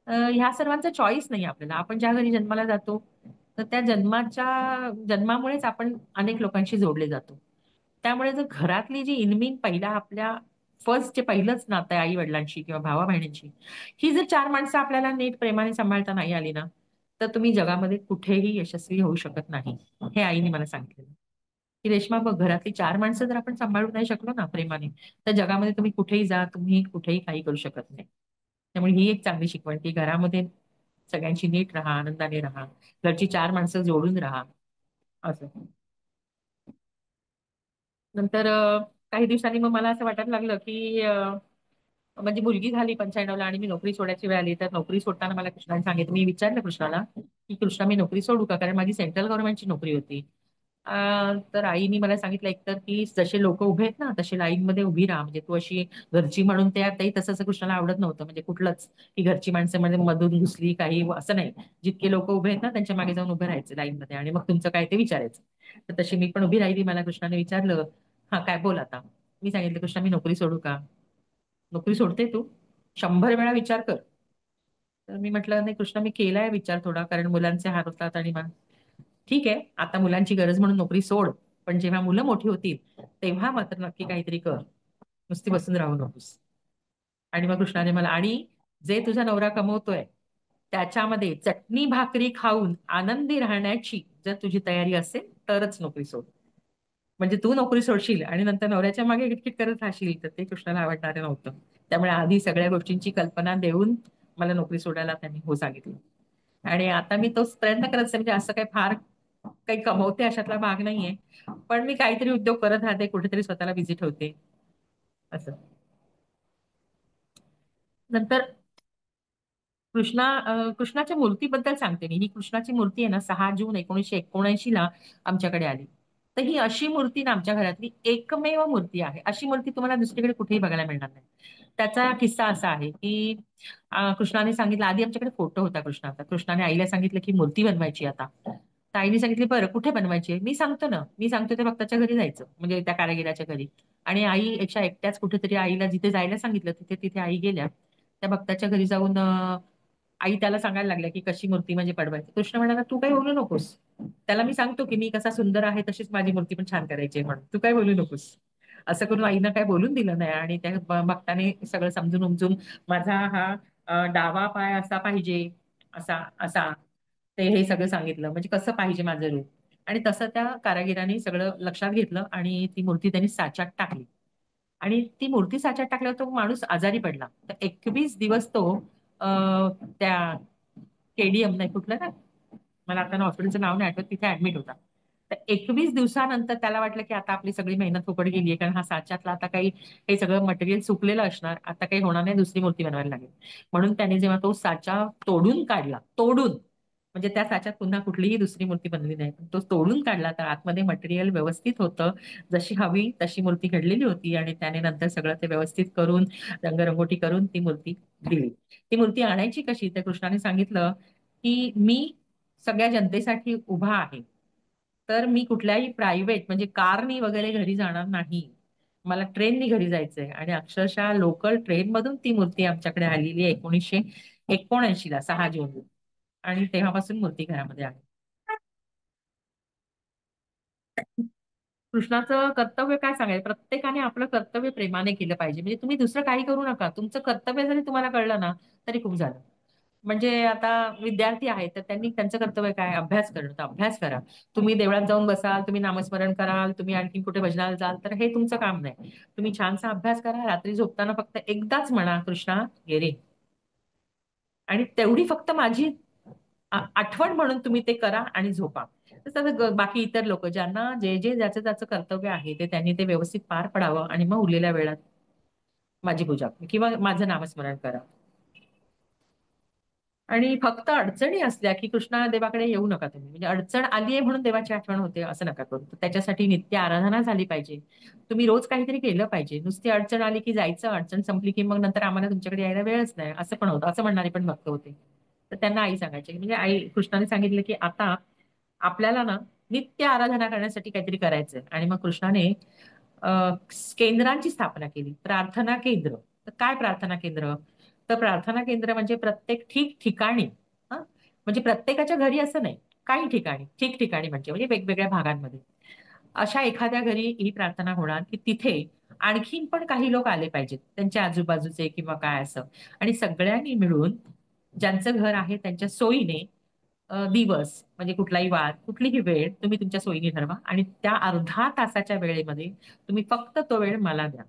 ह्या सर्वांचा चॉईस नाही आपल्याला. आपण ज्या घरी जन्माला जातो, तर त्या जन्मामुळेच आपण अनेक लोकांशी जोडले जातो. त्यामुळे जर घरातली जी इनमिन पहिला आपल्या फर्स्ट जे पहिलंच नातं आहे आई वडिलांशी किंवा भावा बहिणींची, ही जर 4 माणसं आपल्याला नीट प्रेमाने सांभाळता नाही आली ना, तर तुम्ही जगामध्ये कुठेही यशस्वी होऊ शकत नाही. हे आईने मला सांगितलेलं, की रेश्मा बघ, घरातली 4 माणसं जर आपण सांभाळू नाही शकलो ना प्रेमाने, तर जगामध्ये तुम्ही कुठेही जा, तुम्ही कुठेही काही करू शकत नाही. त्यामुळे ही एक चांगली शिकवण, की घरामध्ये सगळ्यांशी नीट राहा, आनंदाने राहा, घरची 4 माणसं जोडून राहा, असं. नंतर काही दिवसांनी मग मला असं वाटायला लागलं की म्हणजे मुलगी झाली 95ला आणि मी नोकरी सोडायची वेळ आली. तर नोकरी सोडताना मला कृष्णाने सांगितलं, मी विचारलं कृष्णाला की कृष्णा मी नोकरी सोडू का, कारण माझी सेंट्रल गव्हर्नमेंटची नोकरी होती. तर आईनी मला सांगितलं एकतर की जसे लोक उभे आहेत ना तसे लाईन मध्ये उभी राहा, म्हणजे तू अशी घरची म्हणून त्या ताई तसं कृष्णाला आवडत नव्हतं, म्हणजे कुठलंच की घरची माणसं मध्ये मधून घुसली काही असं नाही. जितके लोक उभे आहेत ना त्यांच्या मागे जाऊन उभे राहायचे लाईन मध्ये आणि मग तुमचं काय ते विचारायचं. तर तशी मी पण उभी राहिली. मला कृष्णाने विचारलं, हा काय बोल आता. मी सांगितलं कृष्णा मी नोकरी सोडू का. नोकरी सोडते तू, 100 वेळा विचार कर. तर मी म्हटलं नाही कृष्णा मी केलाय विचार थोडा, कारण मुलांचे हाल होतात आणि ठीक आहे आता मुलांची गरज म्हणून नोकरी सोड, पण जेव्हा मुलं मोठी होतील तेव्हा मात्र नक्की काहीतरी कर, नुसती बसून राहू नकोस. आणि मग कृष्णाने मला, आणि जे तुझा नवरा कमवतोय त्याच्यामध्ये चटणी भाकरी खाऊन आनंदी राहण्याची जर तुझी तयारी असेल तरच नोकरी सोड. म्हणजे तू नोकरी सोडशील आणि नंतर नवऱ्याच्या मागे किटकिट करत राहशील तर ते कृष्णाला आवडणार नव्हतं. त्यामुळे आधी सगळ्या गोष्टींची कल्पना देऊन मला नोकरी सोडायला त्यांनी हो सांगितलं. आणि आता मी तोच प्रयत्न करत असते, म्हणजे असं काही फार काही कमवते अशातला भाग नाहीये, पण मी काहीतरी उद्योग करत राहते, कुठेतरी स्वतःला बिझी ठेवते असं. नंतर कृष्णाच्या मूर्तीबद्दल सांगते मी. ही कृष्णाची मूर्ती आहे ना 6 जून 1979ला आमच्याकडे आली. तर ही अशी मूर्ती ना आमच्या घरातली एकमेव मूर्ती आहे. अशी मूर्ती तुम्हाला दुसरीकडे कुठेही बघायला मिळणार नाही. त्याचा किस्सा असा आहे की कृष्णाने सांगितलं, आधी आमच्याकडे फोटो होता कृष्णाचा. कृष्णाने आईला सांगितलं की मूर्ती बनवायची आता. तर आईने सांगितली बरं कुठे बनवायची आहे. मी सांगतो ना, मी सांगतो त्या भक्ताच्या घरी जायचं, म्हणजे त्या कारागिराच्या घरी. आणि आई एकट्याच कुठेतरी आईला जिथे जायला सांगितलं तिथे तिथे आई गेल्या. त्या भक्ताच्या घरी जाऊन आई त्याला सांगायला लागल्या की कशी मूर्ती म्हणजे पडवायची. कृष्ण म्हणाला तू काही बोलू नकोस. त्याला मी सांगतो की मी कसा सुंदर आहे तशीच माझी मूर्ती पण छान करायची आहे म्हणून, तू काय बोलू नकोस. असं करून आईनं काय बोलून दिलं नाही. आणि त्या भक्ताने सगळं समजून उमजून माझा हा डावा पाय असा पाहिजे, असा असा, ते हे सगळं सांगितलं म्हणजे कसं पाहिजे माझं रूप. आणि तसं त्या कारागिराने सगळं लक्षात घेतलं आणि ती मूर्ती त्यांनी साच्यात टाकली. आणि ती मूर्ती साच्यात टाकल्यावर तो माणूस आजारी पडला. तर 21 दिवस तो त्या केडीएम नाही कुठलं ना, मला आता हॉस्पिटलचं नाव नाही आठवत, तिथे ऍडमिट होता. तर 21 दिवसानंतर त्याला वाटलं की आता आपली सगळी मेहनत फुकट गेली आहे, कारण हा साच्यातला आता काही हे सगळं मटेरियल सुकलेलं असणार, आता काही होणार नाही, दुसरी मूर्ती बनवायला लागेल. म्हणून त्याने जेव्हा तो साचा तोडून काढला, तोडून, म्हणजे त्या साच्यात पुन्हा कुठलीही दुसरी मूर्ती बनली नाही, पण तो तोडून काढला तर आतमध्ये मटेरियल व्यवस्थित होतं, जशी हवी तशी मूर्ती घडलेली होती. आणि त्याने नंतर सगळं ते व्यवस्थित करून रंगरंगोटी करून ती मूर्ती दिली. ती मूर्ती आणायची कशी, तर कृष्णाने सांगितलं की मी सगळ्या जनतेसाठी उभा आहे, तर मी कुठल्याही प्रायव्हेट म्हणजे कारनी वगैरे घरी जाणार नाही, मला ट्रेननी घरी जायचंय. आणि अक्षरशः लोकल ट्रेन मधून ती मूर्ती आमच्याकडे आलेली आहे 1979ला 6 जून. आणि तेव्हापासून मूर्ती घरामध्ये आहे. कृष्णाचं कर्तव्य काय सांगायचं, प्रत्येकाने आपलं कर्तव्य प्रेमाने केलं पाहिजे. म्हणजे तुम्ही दुसरं काही करू नका, तुमचं कर्तव्य जरी तुम्हाला कळलं ना तरी खूप झालं. म्हणजे आता विद्यार्थी आहेत तर त्यांनी त्यांचं कर्तव्य काय, अभ्यास करणं, तर अभ्यास करा. तुम्ही देवळात जाऊन बसाल, तुम्ही नामस्मरण कराल, तुम्ही आणखी कुठे भजनाला जाल, तर हे तुमचं काम नाही. तुम्ही छानसा अभ्यास करा. रात्री झोपताना फक्त एकदाच म्हणा कृष्णा गेरे, आणि तेवढी फक्त माझी आठवण म्हणून तुम्ही ते करा आणि झोपा. तसं बाकी इतर लोक ज्यांना जे जे ज्याचं ज्याचं कर्तव्य आहे ते त्यांनी ते व्यवस्थित पार पडावं आणि मग उरलेल्या वेळात माझी पूजा किंवा माझं नामस्मरण करा. आणि फक्त अडचणी असल्या की कृष्णा देवाकडे येऊ नका तुम्ही, म्हणजे अडचण आली आहे म्हणून देवाची आठवण होते असं नका करू. तर त्याच्यासाठी नित्य आराधना झाली पाहिजे. तुम्ही रोज काहीतरी केलं पाहिजे. नुसती अडचण आली की जायचं, अडचण संपली की मग नंतर आम्हाला तुमच्याकडे यायला वेळच नाही असं पण होतं, असं म्हणणारे पण भक्त होते. तर त्यांना आई सांगायची, म्हणजे आई कृष्णाने सांगितलं की आता आपल्याला ना नित्य आराधना करण्यासाठी काहीतरी करायचंय. आणि मग कृष्णाने केंद्रांची स्थापना केली, प्रार्थना केंद्र. तर काय प्रार्थना केंद्र, तर प्रार्थना केंद्र म्हणजे प्रत्येक ठिकठिकाणी, हा म्हणजे प्रत्येकाच्या घरी असं नाही, काही ठिकाणी ठिकठिकाणी म्हणजे वेगवेगळ्या भागांमध्ये अशा एखाद्या घरी ही प्रार्थना होणार की तिथे आणखीन पण काही लोक आले पाहिजेत त्यांच्या आजूबाजूचे किंवा काय असं. आणि सगळ्यांनी मिळून ज्यांचं घर आहे त्यांच्या सोयीने दिवस म्हणजे कुठलाही वार कुठलीही वेळ तुम्ही तुमच्या सोयीने ठरवा आणि त्या अर्धा तासाच्या वेळेमध्ये तुम्ही फक्त तो वेळ मला द्या.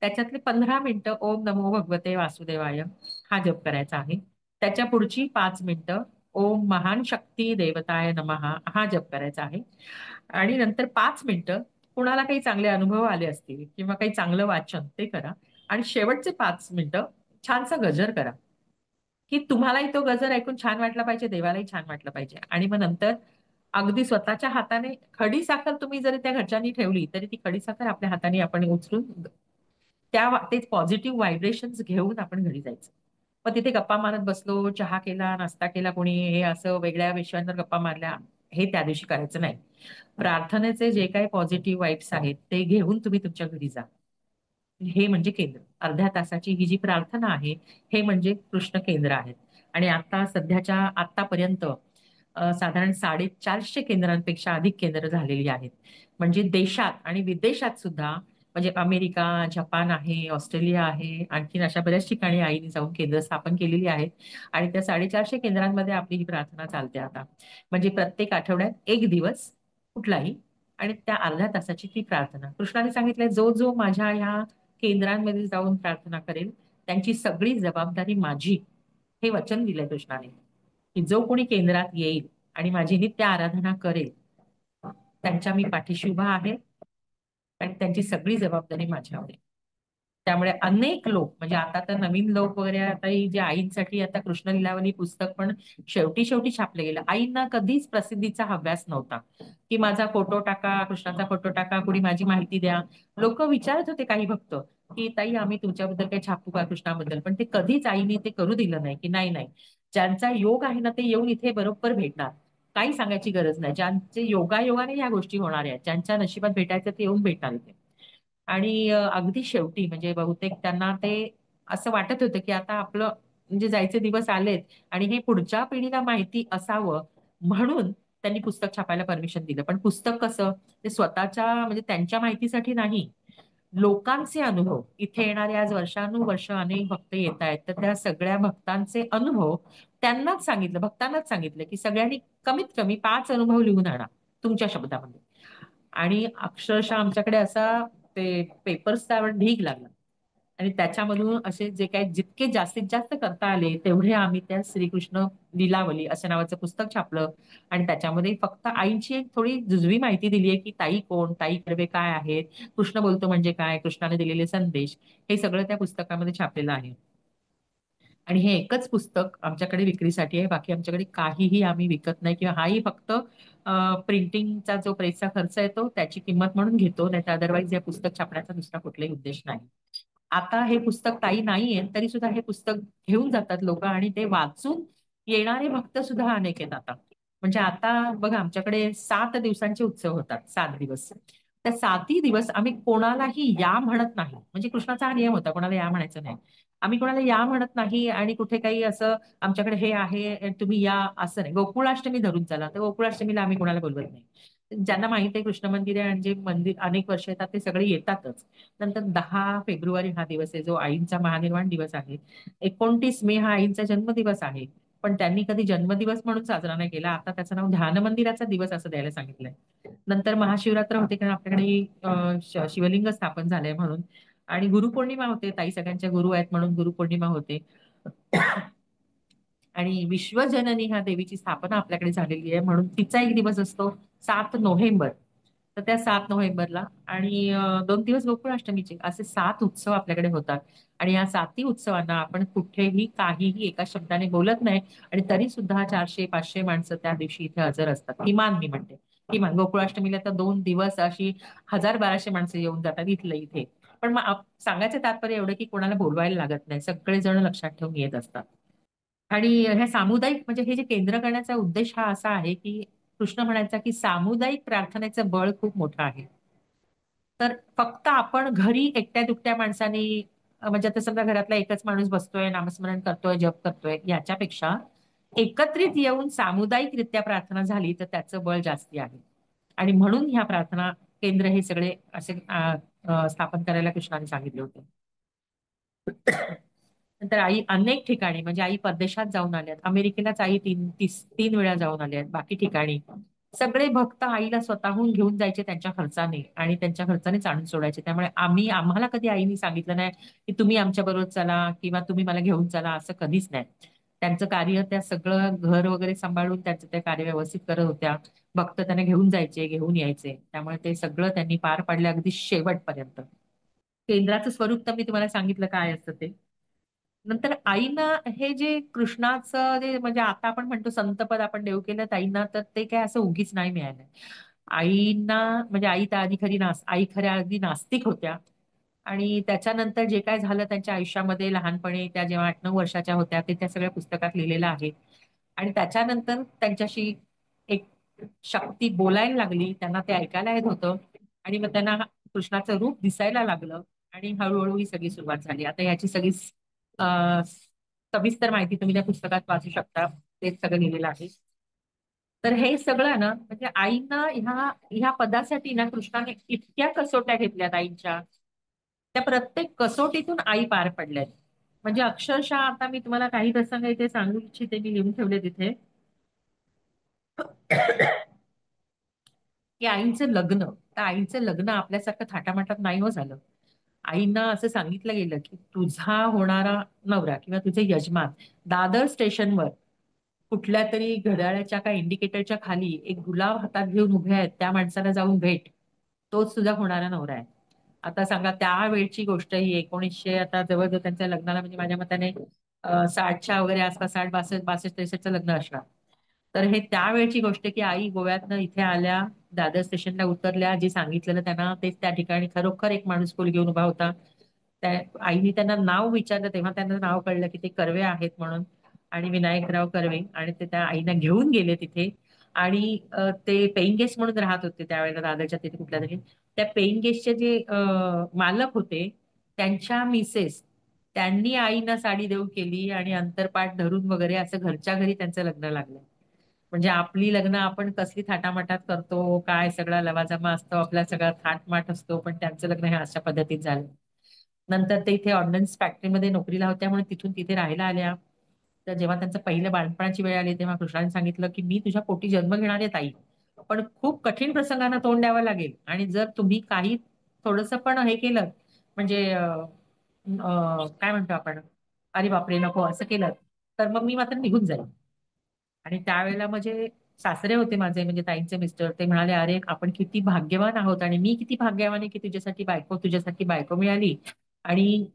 त्याच्यातले 15 मिनिटं ओम नमो भगवते वासुदेवाय हा जप करायचा आहे. त्याच्या पुढची 5 मिनिटं ओम महान शक्ती देवताय नमः हा जप करायचा आहे. आणि नंतर 5 मिनिटं कुणाला काही चांगले अनुभव आले असतील किंवा काही चांगलं वाचन ते करा. आणि शेवटचे 5 मिनिटं छानसा गजर करा, की तुम्हालाही तो गजर ऐकून छान वाटला पाहिजे, देवालाही छान वाटलं पाहिजे. आणि मग नंतर अगदी स्वतःच्या हाताने खडी साखर तुम्ही जरी त्या घरच्यांनी ठेवली तरी ती खडी साखर आपल्या हाताने आपण उचलून ते पॉझिटिव्ह व्हायब्रेशन्स घेऊन आपण घरी जायचं. मग तिथे गप्पा मारत बसलो, चहा केला, नाश्ता केला, कोणी हे असं वेगळ्या विषयांवर गप्पा मारल्या, हे त्या दिवशी करायचं नाही. प्रार्थनेचे जे काही पॉझिटिव्ह वाईब्स आहेत ते घेऊन तुम्ही तुमच्या घरी जा. हे म्हणजे केंद्र. अर्ध्या तासाची ही जी प्रार्थना आहे, हे म्हणजे कृष्ण केंद्र आहेत. आणि आता सध्याच्या आतापर्यंत साधारण 450 केंद्रांपेक्षा अधिक केंद्र झालेली आहेत. म्हणजे देशात आणि विदेशात सुद्धा, म्हणजे अमेरिका, जपान आहे, ऑस्ट्रेलिया आहे, आणखीन अशा बऱ्याच ठिकाणी आईने जाऊन केंद्र स्थापन केलेली आहेत. आणि त्या 450 केंद्रांमध्ये आपली ही प्रार्थना चालते आता. म्हणजे प्रत्येक आठवड्यात एक दिवस कुठलाही, आणि त्या अर्ध्या तासाची ती प्रार्थना. कृष्णाने सांगितलंय, जो जो माझ्या ह्या केंद्रांमध्ये जाऊन प्रार्थना करेल त्यांची सगळी जबाबदारी माझी. हे वचन दिलंय कृष्णाने, की जो कोणी केंद्रात येईल आणि माझी नित्य आराधना करेल त्यांच्या मी पाठीशी उभा आहे आणि त्यांची सगळी जबाबदारी माझ्यावर आहे. त्यामुळे अनेक लोक, म्हणजे आता तर नवीन लोक वगैरे, आता ही जे आईंसाठी आता कृष्ण लीलावली पुस्तक पण शेवटी शेवटी छापलं गेलं. आईंना कधीच प्रसिद्धीचा हव्यास नव्हता, की माझा फोटो टाका, कृष्णाचा फोटो टाका, कुणी माझी माहिती द्या. लोक विचारत होते काही भक्त, की ताई आम्ही तुमच्याबद्दल काही छापू का कृष्णाबद्दल, पण ते कधीच आईने ते करू दिलं नाही, की नाही नाही, ज्यांचा योग आहे ना ते येऊन इथे बरोबर भेटणार. काही सांगायची गरज नाही. ज्यांचे योगायोगाने ह्या गोष्टी होणार आहेत, ज्यांच्या नशिबात भेटायचं ते येऊन भेटणार इथे. आणि अगदी शेवटी म्हणजे बहुतेक त्यांना ते असं वाटत होतं, की आता आपलं म्हणजे जायचे दिवस आलेत आणि हे पुढच्या पिढीला माहिती असावं, म्हणून त्यांनी पुस्तक छापायला परमिशन दिलं. पण पुस्तक कसं, ते स्वतःच्या म्हणजे त्यांच्या माहितीसाठी नाही, लोकांचे अनुभव. इथे येणारे आज वर्षानुवर्ष अनेक भक्त येत आहेत, तर त्या सगळ्या भक्तांचे अनुभव त्यांनाच सांगितलं, भक्तांनाच सांगितलं, की सगळ्यांनी कमीत कमी 5 अनुभव लिहून आणा तुमच्या शब्दामध्ये. आणि अक्षरशः आमच्याकडे असा ते पेपर्सचा ढीग लागला. आणि त्याच्यामधून असे जे काही जितके जास्तीत जास्त करता आले तेवढे आम्ही त्या श्रीकृष्ण लीलावली असं नावाचं पुस्तक छापलं. आणि त्याच्यामध्ये फक्त आईची एक थोडी जुजवी माहिती दिली आहे, की ताई कोण, ताई कडवे काय आहेत, कृष्ण बोलतो म्हणजे काय, कृष्णाने दिलेले संदेश, हे सगळं त्या पुस्तकामध्ये छापलेलं आहे. आणि हे एकच पुस्तक आमच्याकडे विक्रीसाठी आहे. बाकी आमच्याकडे काहीही आम्ही विकत नाही, किंवा हाही फक्त प्रिंटिंगचा जो प्रेसचा खर्च येतो त्याची किंमत म्हणून घेतो, नाही तर अदरवाईज या पुस्तक छापण्याचा दुसरा कुठलाही उद्देश नाही. आता हे पुस्तक ताई नाहीये तरी सुद्धा हे पुस्तक घेऊन जातात लोक, आणि ते वाचून येणारे भक्त सुद्धा अनेक आहेत आता. म्हणजे आता बघा, आमच्याकडे 7 दिवसांचे उत्सव होतात, 7 दिवस. त्या 7ही दिवस आम्ही कोणालाही या म्हणत नाही. म्हणजे कृष्णाचा हा नियम होता, कोणाला या म्हणायचं नाही. आम्ही कोणाला या म्हणत नाही, आणि कुठे काही असं आमच्याकडे हे आहे तुम्ही या असं नाही. गोकुळाष्टमी धरून चला, तर गोकुळाष्टमीला आम्ही कोणाला बोलवत नाही. ज्यांना माहित आहे कृष्ण मंदिर आहे आणि जे मंदिर अनेक वर्ष येतात ते सगळे येतातच. नंतर 10 फेब्रुवारी हा दिवस आहे जो आईंचा महानिर्वाण दिवस आहे. 29 मे हा आईंचा जन्मदिवस आहे. पण त्यांनी कधी जन्मदिवस म्हणून साजरा नाही केला. आता त्याचं नाव ध्यान मंदिराचा दिवस असं द्यायला सांगितलंय. नंतर महाशिवरात्र होते, कारण आपल्याकडे शिवलिंग स्थापन झालंय म्हणून. आणि गुरुपौर्णिमा होते, ताई सगळ्यांच्या गुरु आहेत म्हणून गुरुपौर्णिमा होते. आणि विश्वजननी ह्या देवीची स्थापना आपल्याकडे झालेली आहे म्हणून तिचा एक दिवस असतो 7 नोव्हेंबर. तर त्या 7 नोव्हेंबरला, आणि 2 दिवस गोकुळाष्टमीचे, असे 7 उत्सव आपल्याकडे होतात. आणि या 7ही उत्सवांना आपण कुठेही काहीही एका शब्दाने बोलत नाही, आणि तरी सुद्धा 400-500 माणसं त्या दिवशी इथे हजर असतात, किमान मी म्हणते. किमान गोकुळाष्टमीला तर 2 दिवस अशी 1000-1200 माणसं येऊन जातात इथलं इथे. पण मग सांगायचं तात्पर्य एवढं, की कोणाला बोलवायला लागत नाही, सगळेजण लक्षात ठेवून येत असतात. आणि ह्या सामुदायिक म्हणजे हे जे केंद्र करण्याचा उद्देश हा असा आहे, की कृष्ण म्हणायचा, की सामुदायिक प्रार्थनेचं बळ खूप मोठं आहे. तर फक्त आपण घरी एकट्या दुकट्या माणसांनी म्हणजे आता समजा घरातला एकच माणूस बसतोय, नामस्मरण करतोय, जप करतोय, याच्यापेक्षा एकत्रित येऊन सामुदायिकरित्या प्रार्थना झाली तर त्याचं बळ जास्ती आहे. आणि म्हणून ह्या प्रार्थना केंद्र हे सगळे असे स्थापन करायला कृष्णाने सांगितले होते. नंतर आई अनेक ठिकाणी, म्हणजे आई परदेशात जाऊन आल्यात, अमेरिकेलाच आई 3 वेळा जाऊन आल्या आहेत. बाकी ठिकाणी सगळे भक्त आईला स्वतःहून घेऊन जायचे त्यांच्या खर्चाने, आणि त्यांच्या खर्चानेच आणून सोडायचे. त्यामुळे आम्हाला कधी आईने सांगितलं नाही, की तुम्ही आमच्या बरोबर चला किंवा तुम्ही मला घेऊन चला, असं कधीच नाही. त्यांचं कार्य त्या सगळं घर वगैरे सांभाळून त्यांचं ते कार्य व्यवस्थित करत होत्या. भक्त त्यांना घेऊन जायचे, घेऊन यायचे. त्यामुळे ते सगळं त्यांनी पार पाडलं अगदी शेवटपर्यंत. केंद्राचं स्वरूप तर मी तुम्हाला सांगितलं काय असतं ते. नंतर आईनं हे जे कृष्णाचं जे म्हणजे आता आपण म्हणतो संतपद आपण देऊ केलं ताईंना, तर ते काय असं उगीच नाही मिळालं. आईंना म्हणजे आई तर आधी खरी आई खऱ्या अगदी नास्तिक होत्या. आणि त्याच्यानंतर जे काय झालं त्यांच्या आयुष्यामध्ये लहानपणी त्या जेव्हा 8-9 वर्षाच्या होत्या ते त्या सगळ्या पुस्तकात लिहिलेलं आहे. आणि त्याच्यानंतर त्यांच्याशी एक शक्ती बोलायला लागली, त्यांना ते ऐकायला येत होतं आणि मग त्यांना कृष्णाचं रूप दिसायला लागलं आणि हळूहळू ही सगळी सुरुवात झाली. आता याची सगळी अं, सविस्तर माहिती तुम्ही त्या पुस्तकात वाचू शकता. तेच सगळं लिहिलेलं आहे. तर हे सगळं ना म्हणजे आईनं ह्या ह्या पदासाठी ना कृष्णाने इतक्या कसोट्या घेतल्यात आईच्या. त्या प्रत्येक कसोटीतून आई पार पडल्यात. म्हणजे अक्षरशः आता मी तुम्हाला काही प्रसंग इथे सांगू इच्छिते, मी लिहून ठेवले तिथे. की आईचं लग्न, तर आईचं लग्न आपल्यासारखं थाटामाटात नाही हो झालं. आईंना असं सांगितलं गेलं की तुझा होणारा नवरा किंवा तुझे यजमान दादर स्टेशनवर कुठल्या तरी घड्याळाच्या का इंडिकेटरच्या खाली एक गुलाब हातात घेऊन उभे आहेत, त्या माणसाला जाऊन भेट, तोच तुझा होणारा नवरा आहे. आता सांगा त्या वेळची गोष्ट ही 1900 आता जवळजवळ त्यांच्या लग्नाला म्हणजे माझ्या मताने 60च्या वगैरे आसपास 60 62 62 63चं लग्न असणार. तर हे त्यावेळची गोष्ट आहे की आई गोव्यातनं इथे आल्या, दादर स्टेशनला उतरल्या, जे सांगितलेलं त्यांना तेच त्या ठिकाणी खरोखर एक माणूस पूल घेऊन उभा होता. त्या आईने त्यांना नाव विचारलं तेव्हा त्यांना नाव कळलं की ते कर्वे आहेत म्हणून, आणि विनायकराव कर्वे, आणि ते त्या आईना घेऊन गेले तिथे. आणि ते पेईंग गेस्ट म्हणून राहत होते त्यावेळेला दादरच्या तिथे कुठल्या तरी. त्या पेईंग गेस्टचे जे मालक होते त्यांच्या मिसेस, त्यांनी आईना साडी देऊ केली आणि अंतरपाठ धरून वगैरे असं घरच्या घरी त्यांचं लग्न लागलं. म्हणजे आपली लग्न आपण कसली थाटामाटात करतो, काय सगळा लवाजमा असतो, आपला सगळा थाटमाट असतो, पण त्यांचं लग्न हे अशा पद्धतीत झालं. नंतर ते इथे ऑर्डनन्स फॅक्टरीमध्ये नोकरीला होत्या म्हणून तिथून तिथे राहायला आल्या. तर जेव्हा त्यांचं पहिलं बाळपणाची वेळ आली तेव्हा कृष्णाने सांगितलं की मी तुझ्या पोटी जन्म घेणार आहे ताई, पण खूप कठीण प्रसंगांना तोंड द्यावं लागेल आणि जर तुम्ही काही थोडंसं पण हे केलं म्हणजे काय म्हणतो आपण, अरे बापरे नको असं केलं, तर मग मी मात्र निघून जाईल. आणि त्यावेळेला म्हणजे सासरे होते माझे म्हणजे ताईंचे मिस्टर, ते म्हणाले अरे आपण किती भाग्यवान आहोत आणि मी किती भाग्यवान आहे की तुझ्यासाठी बायको मिळाली. आणि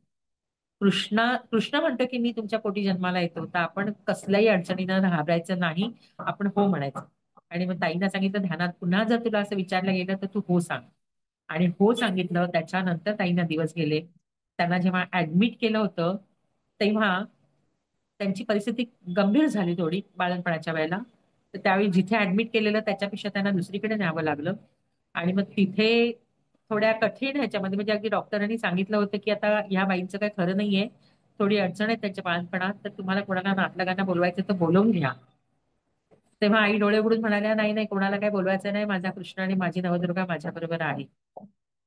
कृष्ण म्हणतो की मी तुमच्या पोटी जन्माला येतो, तर आपण कसल्याही अडचणीनं घाबरायचं नाही, आपण हो म्हणायचं. आणि मग ताईंना सांगितलं ध्यानात पुन्हा जर तुला असं विचारलं गेलं तर तू हो सांग. आणि हो सांगितलं. त्याच्यानंतर ताईंना दिवस गेले. त्यांना जेव्हा ऍडमिट केलं होतं तेव्हा त्यांची परिस्थिती गंभीर झाली थोडी बाळंतपणाच्या वेळेला. तर त्यावेळी जिथे ऍडमिट केलेलं त्याच्यापेक्षा त्यांना दुसरीकडे न्यावं लागलं. आणि मग तिथे थोड्या कठीण ह्याच्यामध्ये म्हणजे अगदी डॉक्टरांनी सांगितलं होतं की आता ह्या बाईंचं काही खरं नाहीये, थोडी अडचण आहे त्यांच्या बाळंतपणात, तर तुम्हाला कोणाला नातलगांना बोलवायचं तर बोलवून घ्या. तेव्हा आई डोळे उघडून म्हणाल्या नाही नाही कोणाला काही बोलवायचं नाही, माझा कृष्ण आणि माझी नवदुर्गा माझ्या बरोबर आहे,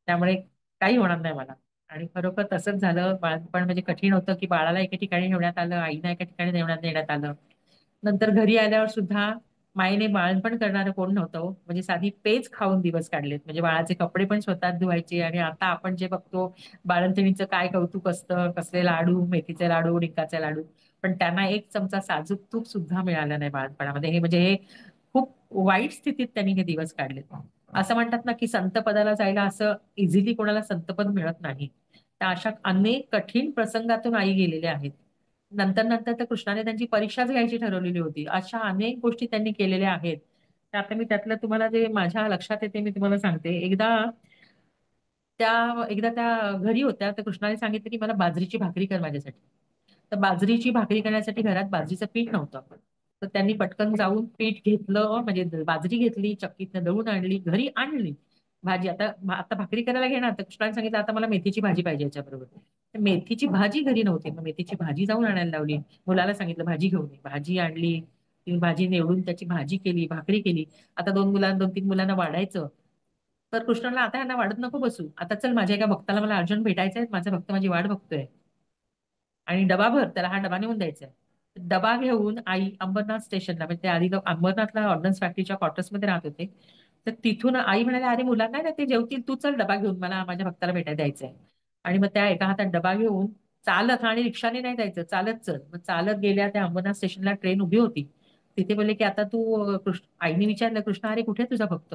त्यामुळे काही होणार नाही मला. आणि खरोखर तसंच झालं. बाळपण म्हणजे कठीण होतं की बाळाला एका ठिकाणी ठेवण्यात आलं, आईना एका ठिकाणी देण्यात आलं. नंतर घरी आल्यावर सुद्धा मायेने बाळणपण करणारं कोण नव्हतं हो. म्हणजे साधी पेज खाऊन दिवस काढलेत. म्हणजे बाळाचे कपडे पण स्वतःच धुवायचे. आणि आता आपण जे बघतो बाळंतणीचं काय कौतुक असतं, कसले लाडू, मेथीचे लाडू, डिंकाचे लाडू, पण त्यांना एक चमचा साजूक तूप सुद्धा मिळालं नाही बाळपणामध्ये. हे म्हणजे हे खूप वाईट स्थितीत त्यांनी हे दिवस काढले. असं म्हणतात ना की संत पदाला जायला असं इझिली कोणाला संतपद मिळत नाही. तर अशा अनेक कठीण प्रसंगातून आई गेलेल्या आहेत. नंतर नंतर तर कृष्णाने त्यांची परीक्षाच घ्यायची ठरवलेली होती. अशा अनेक गोष्टी त्यांनी केलेल्या आहेत. तर आता मी त्यातलं तुम्हाला जे माझ्या लक्षात येते मी तुम्हाला सांगते. एकदा त्या घरी होत्या तर कृष्णाने सांगितलं की मला बाजरीची भाकरी कर माझ्यासाठी. तर बाजरीची भाकरी करण्यासाठी घरात बाजरीचं पीठ नव्हतं. तर त्यांनी पटकन जाऊन पीठ घेतलं, म्हणजे बाजरी घेतली, चक्कीतनं दळून आणली, घरी आणली भाजी. आता आता भाकरी करायला घेणार तर कृष्णाने सांगितलं आता मला मेथीची भाजी पाहिजे याच्याबरोबर. तर मेथीची भाजी घरी नव्हती, मग मेथीची भाजी जाऊन आणायला लावली. मुलाला सांगितलं भाजी घेऊन ये. भाजी आणली, ती भाजी निवडून त्याची भाजी केली, भाकरी केली. आता 2-3 मुलांना वाढायचं. तर कृष्णाला आता यांना वाढत नको बसू, आता चल माझ्या एका भक्ताला मला अर्जंट भेटायचंय, माझा भक्त माझी वाट बघतोय आणि डबा भर, त्याला हा डबा नेऊन द्यायचा आहे. डबा घेऊन आई अंबरनाथ स्टेशनला, म्हणजे ते आधी अंबरनाथला ऑर्डन्स फॅक्टरीच्या क्वार्टर्समध्ये राहत होते. तर तिथून आई म्हणाले अरे मुलांना ना ते जेवतील, तू चल डबा घेऊन, मला माझ्या भक्ताला भेटायला द्यायचंय. आणि मग त्या एका हातात डबा घेऊन चालत, आणि रिक्षाने नाही जायचं, चालत चल. मग चालत गेल्या त्या अंबरनाथ स्टेशनला ट्रेन उभी होती. तिथे बोलले की आता तू कृष्ण, आईने विचारलं कृष्णा अरे कुठे आहे तुझा भक्त?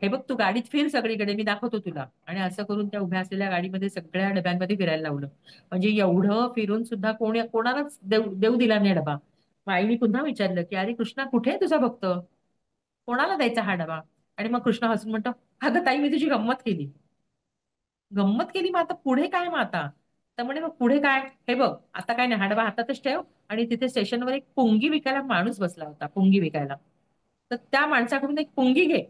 हे बघ तू गाडीत फिर सगळीकडे, मी दाखवतो तुला. आणि असं करून त्या उभ्या असलेल्या गाडीमध्ये सगळ्या डब्यांमध्ये फिरायला लावलं. म्हणजे एवढं फिरून सुद्धा कोणालाच देऊ दिला नाही डबा. मग आईने पुन्हा विचारलं की अरे कृष्णा कुठे आहे तुझा भक्त? कोणाला द्यायचा हा डबा? आणि मग कृष्ण हसून म्हणतो अगं ताई मी तुझी गंमत केली. गंमत केली, मग आता पुढे काय मग आता? तर म्हणे मग पुढे काय, हे बघ आता काय नाही, हा डबा हातातच ठेव. आणि तिथे स्टेशनवर एक पुंगी विकायला माणूस बसला होता, पुंगी विकायला. तर त्या माणसाकडून एक पुंगी घे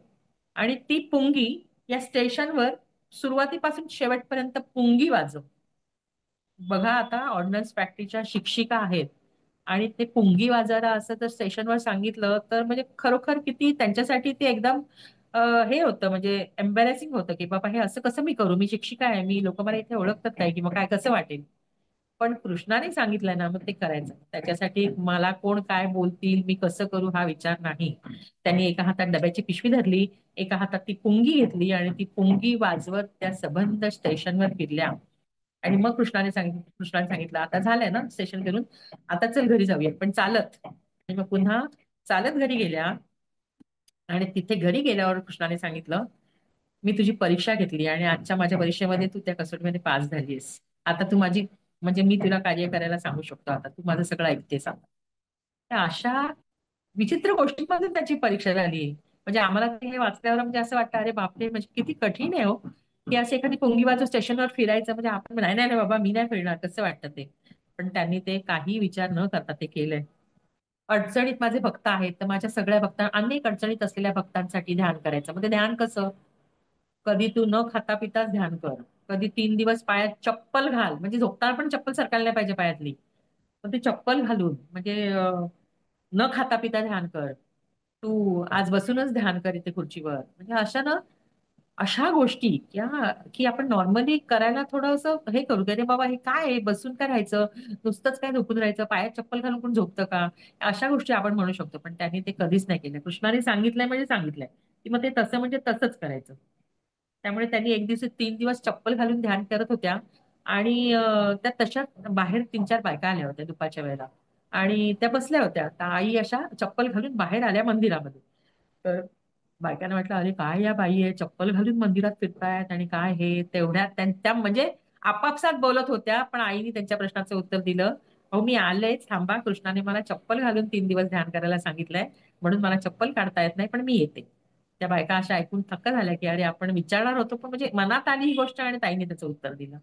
आणि ती पुंगी या स्टेशनवर सुरुवातीपासून शेवटपर्यंत पुंगी वाजव. बघा आता ऑर्डिनन्स फॅक्टरीच्या शिक्षिका आहेत आणि ते पुंगी वाजायला असं जर स्टेशनवर सांगितलं तर म्हणजे खरोखर किती त्यांच्यासाठी ते एकदम हे होतं, म्हणजे एम्बॅरेसिंग होतं की बाबा हे असं कसं मी करू, मी शिक्षिका आहे, मी लोक मला इथे ओळखतात काय, की मग काय कसं वाटेल. पण कृष्णाने सांगितलं ना, मग ते करायचं. त्याच्यासाठी मला कोण काय बोलतील, मी कसं करू हा विचार नाही. त्यांनी एका हातात डब्याची पिशवी धरली, एका हातात ती पुंगी घेतली आणि ती पुंगी वाजवत त्या सबंध स्टेशनवर फिरल्या. आणि मग कृष्णाने सांगितलं आता झालंय ना स्टेशन फिरून, आता चल घरी जाऊया पण चालत. आणि मग पुन्हा चालत घरी गेल्या. आणि तिथे घरी गेल्यावर कृष्णाने सांगितलं मी तुझी परीक्षा घेतली आणि आजच्या माझ्या परीक्षेमध्ये तू त्या कसोटीमध्ये पास झालीस. आता तू माझी, म्हणजे मी तुला कार्य करायला सांगू शकतो, आता तू माझं सगळं ऐकतेस आता. त्या अशा विचित्र गोष्टींमधून त्याची परीक्षा झाली. म्हणजे आम्हाला ते हे वाचल्यावर म्हणजे असं वाटतं अरे बापरे, म्हणजे किती कठीण आहे हो, की असं एखादी पुंगी वाजून स्टेशनवर फिरायचं. म्हणजे आपण नाही नाही नाही बाबा मी नाही फिरणार, कसं वाटतं ते. पण त्यांनी ते काही विचार न करता ते केलंय. अडचणीत माझे भक्त आहेत तर माझ्या सगळ्या भक्तां, अनेक अडचणीत असलेल्या भक्तांसाठी ध्यान करायचं. म्हणजे ध्यान कसं, कधी तू न खाता पिताच ध्यान कर. कधी 3 दिवस पायात चप्पल घाल, म्हणजे झोपताना पण चप्पल सरकायला नाही पाहिजे पायातली. पण ते चप्पल घालून म्हणजे न खाता पिता ध्यान कर. तू आज बसूनच ध्यान कर इथे खुर्चीवर. म्हणजे अशा ना, अशा गोष्टी की आपण नॉर्मली करायला थोडंसं हे करू की अरे बाबा हे काय आहे, बसून काय राहायचं, नुसतंच काय झोपून राहायचं, पायात चप्पल घालून कोण झोपतं का? अशा गोष्टी आपण म्हणू शकतो, पण त्यांनी ते कधीच नाही केलं. कृष्णाने सांगितलंय म्हणजे सांगितलंय, की मग ते तसं म्हणजे तसंच करायचं. त्यामुळे त्यांनी एक दिवशी 3 दिवस चप्पल घालून ध्यान करत होत्या. आणि त्या तशाच बाहेर 3-4 बायका आल्या होत्या दुपारच्या वेळेला. आणि त्या बसल्या होत्या, तर आई अशा चप्पल घालून बाहेर आल्या मंदिरामध्ये. तर बायकांना वाटलं अरे काय या बाई आहे, चप्पल घालून मंदिरात फिरतायत आणि काय हे. तेवढ्यात त्या म्हणजे आपापसात बोलत होत्या, पण आईने त्यांच्या प्रश्नाचं उत्तर दिलं, अहो मी आलेच, थांबा, कृष्णाने मला चप्पल घालून 3 दिवस ध्यान करायला सांगितलंय, म्हणून मला चप्पल काढता येत नाही, पण मी येते. त्या बायका अशा ऐकून थक्क झाल्या की अरे आपण विचारणार होतो, पण म्हणजे मनात आली ही गोष्ट आणि ताईने त्याचं उत्तर दिलं.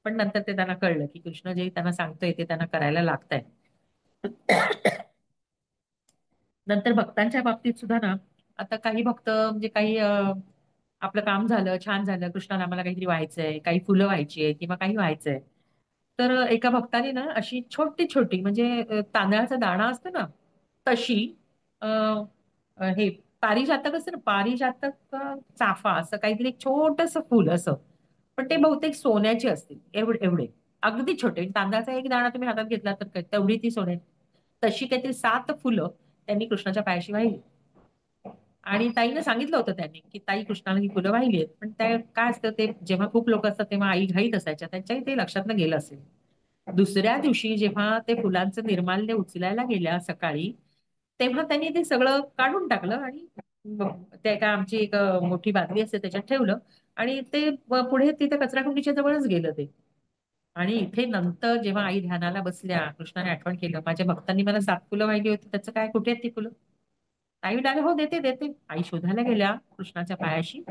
पण नंतर ते त्यांना कळलं की कृष्ण जे त्यांना सांगतोय ते त्यांना करायला लागतंय. नंतर भक्तांच्या बाबतीत सुद्धा ना, आता काही भक्त म्हणजे काही आपलं काम झालं, छान झालं, कृष्णाला आम्हाला काहीतरी व्हायचंय, काही फुलं व्हायची आहे किंवा काही व्हायचंय. तर एका भक्ताने ना अशी छोटी छोटी म्हणजे तांदळाचा दाणा असतो ना तशी, अ, हे पारिजातक असतं ना, पारिजातक चाफा असं काहीतरी एक छोटस फुल असं, पण ते बहुतेक सोन्याचे असतील, एवढे एवढे अगदी छोटे. तांदळाचा एक दाणा तुम्ही हातात घेतला तर तेवढी ती सोने, तशी काहीतरी 7 फुलं त्यांनी कृष्णाच्या पायाशी वाहिली. आणि ताईनं सांगितलं होतं त्यांनी की ताई कृष्णाला ही फुलं वाहिली आहेत, पण त्या काय असतं ते जेव्हा खूप लोक असतात तेव्हा आई घाईत असायच्या, त्यांच्याही ते लक्षात गेलं असेल. दुसऱ्या दिवशी जेव्हा ते फुलांचं निर्माल्य उचलायला गेल्या सकाळी, तेव्हा त्यांनी ते सगळं काढून टाकलं आणि ते काय आमची एक मोठी बादली असते त्याच्यात ठेवलं. आणि ते पुढे तिथे कचराकुंडीच्या जवळच गेलं ते. आणि इथे नंतर जेव्हा आई ध्यानाला बसल्या, कृष्णाने आठवण केलं माझ्या भक्तांनी मला 7 फुलं वाहिली होती, त्याचं काय, कुठे आहेत ती फुलं? आई म्हणाले हो देते देते. आई शोधायला गेल्या कृष्णाच्या पायाशी,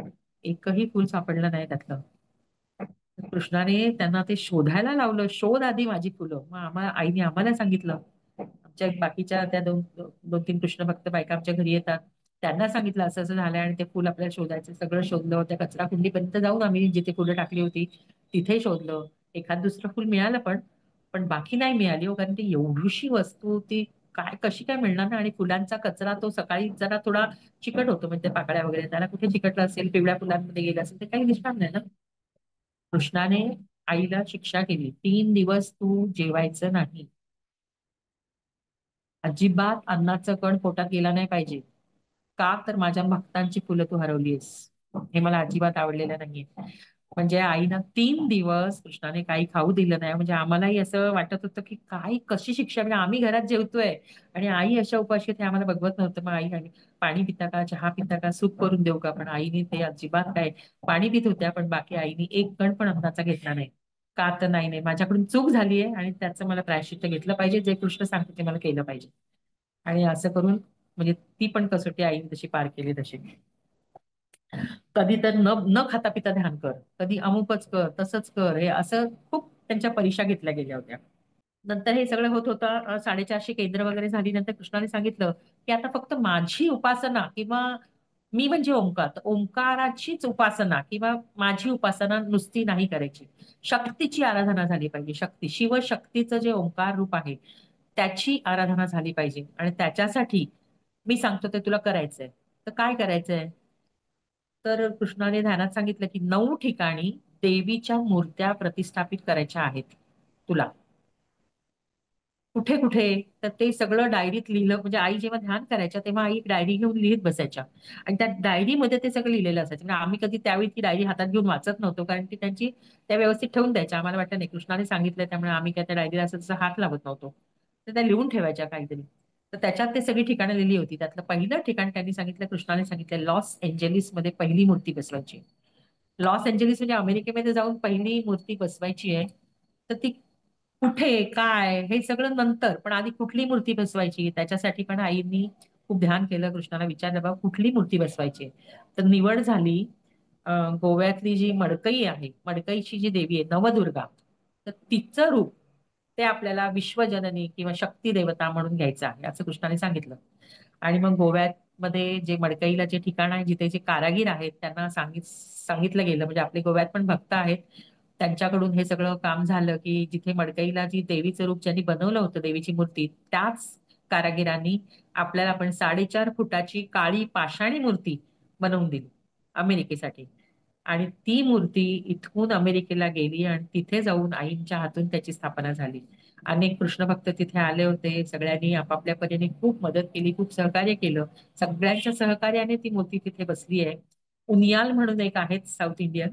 एकही फुल सापडलं नाही त्यातलं. कृष्णाने त्यांना ते शोधायला लावलं, शोध आधी माझी फुलं. मग आईने आम्हाला सांगितलं, आमच्या बाकीच्या त्या दोन दोन तीन कृष्ण भक्त बायका आमच्या घरी येतात, त्यांना सांगितलं असं असं झालंय आणि ते फुल आपल्याला शोधायचं. सगळं शोधलं, त्या कचरा कुंडीपर्यंत जाऊन आम्ही जिथे फुलं टाकली होती तिथे शोधलं. एखाद दुसरं फुल मिळालं, पण पण बाकी नाही मिळाली हो, कारण ती एवढीशी वस्तू ती काय कशी काय मिळणार ना. आणि फुलांचा कचरा तो सकाळी जरा थोडा चिकट होतो, म्हणजे पाकळ्या वगैरे त्याला कुठे चिकटलं असेल, पिवळ्या फुलांमध्ये गेलं असेल, ते काही दिसणार नाही ना. कृष्णाने आईला शिक्षा केली, 3 दिवस तू जेवायचं नाही, अजिबात अन्नाचं कण पोटात गेला नाही पाहिजे. का तर माझ्या भक्तांची फुलं तू हरवलीस, हे मला अजिबात आवडलेलं नाहीये. म्हणजे आईनं 3 दिवस कृष्णाने काही खाऊ दिलं नाही. म्हणजे आम्हालाही असं वाटत होतं की काय कशी शिक्षा, म्हणजे आम्ही घरात जेवतोय आणि आई अशा उपाशी आहे, ते आम्हाला बघवत नव्हतं. मग आई आणि पाणी पिता का, चहा पिता का, सूप करून देऊ का? पण आईने ते अजिबात काय, पाणी पित होत्या पण बाकी आईने एक कण पण अन्नाचा घेतला नाही. का तर नाही नाही, माझ्याकडून चूक झालीये आणि त्याचं मला प्रायश्चित्त घेतलं पाहिजे, जे कृष्ण सांगते ते मला केलं पाहिजे. आणि असं करून म्हणजे ती पण कसोटी आईने तशी पार केली तशी. कधी तर न न खाता पिता ध्यान कर, कधी अमुकच कर, तसंच कर, हे असं खूप त्यांच्या परीक्षा घेतल्या गेल्या होत्या. नंतर हे सगळं होत होतं. 450 केंद्र वगैरे झाली. नंतर कृष्णाने सांगितलं की आता फक्त माझी उपासना किंवा मी म्हणजे ओंकार, तर ओंकाराचीच उपासना किंवा माझी उपासना नुसती नाही करायची, शक्तीची आराधना झाली पाहिजे. शक्ती, शिवशक्तीचं जे ओंकार रूप आहे त्याची आराधना झाली पाहिजे. आणि त्याच्यासाठी मी सांगतो ते तुला करायचंय. तर काय करायचंय? तर कृष्णाने ध्यानात सांगितलं की 9 ठिकाणी देवीच्या मूर्त्या प्रतिष्ठापित करायच्या आहेत तुला. कुठे कुठे? तर ते सगळं डायरीत लिहिलं. म्हणजे आई जेव्हा ध्यान करायच्या तेव्हा आई एक डायरी घेऊन लिहित बसायच्या आणि त्या डायरीमध्ये ते सगळं लिहिलेलं असायचं. म्हणजे आम्ही कधी त्यावेळी ती डायरी हातात घेऊन वाचत नव्हतो, कारण ती त्यांची त्या व्यवस्थित ठेवून द्यायच्या. आम्हाला वाटतं नाही कृष्णाने सांगितलं त्यामुळे आम्ही काय त्या डायरीला असं तसं हात लावत नव्हतो. तर त्या लिहून ठेवायच्या काहीतरी. तर त्याच्यात ते सगळी ठिकाणं लिहिली होती. त्यातलं पहिलं ठिकाण त्यांनी सांगितलं, कृष्णाने सांगितलं लॉस एंजेलिस मध्ये पहिली मूर्ती बसवायची. लॉस एंजेलिस म्हणजे अमेरिकेमध्ये जाऊन पहिली मूर्ती बसवायची आहे. तर ती कुठे काय हे सगळं नंतर, पण आधी कुठली मूर्ती बसवायची त्याच्यासाठी पण आईंनी खूप ध्यान केलं. कृष्णाला विचारलं बाबा कुठली मूर्ती बसवायची. तर निवड झाली गोव्यातली जी मडकई आहे, मडकईची जी देवी आहे नवदुर्गा, तर तिचं रूप ते आपल्याला विश्वजननी किंवा शक्ती देवता म्हणून घ्यायचं आहे असं कृष्णाने सांगितलं. आणि मग गोव्यात मध्ये जे मडकईला जे ठिकाण आहे जिथे जे कारागीर आहेत त्यांना सांगितलं गेलं, म्हणजे आपले गोव्यात पण भक्त आहेत त्यांच्याकडून हे सगळं काम झालं की जिथे मडकईला जी देवीचं रूप ज्यांनी बनवलं होतं देवीची मूर्ती, त्याच कारागिरांनी आपल्याला पण 4.5 फुटाची काळी पाषाणी मूर्ती बनवून दिली अमेरिकेसाठी. आणि ती मूर्ती इथून अमेरिकेला गेली आणि तिथे जाऊन आईंच्या हातून त्याची स्थापना झाली. अनेक कृष्ण भक्त तिथे आले होते. सगळ्यांनी आपापल्या परीने खूप मदत केली, खूप सहकार्य केलं. सगळ्यांच्या सहकार्याने ती मूर्ती तिथे बसली आहे. उनियाल म्हणून एक आहेत साऊथ इंडियन,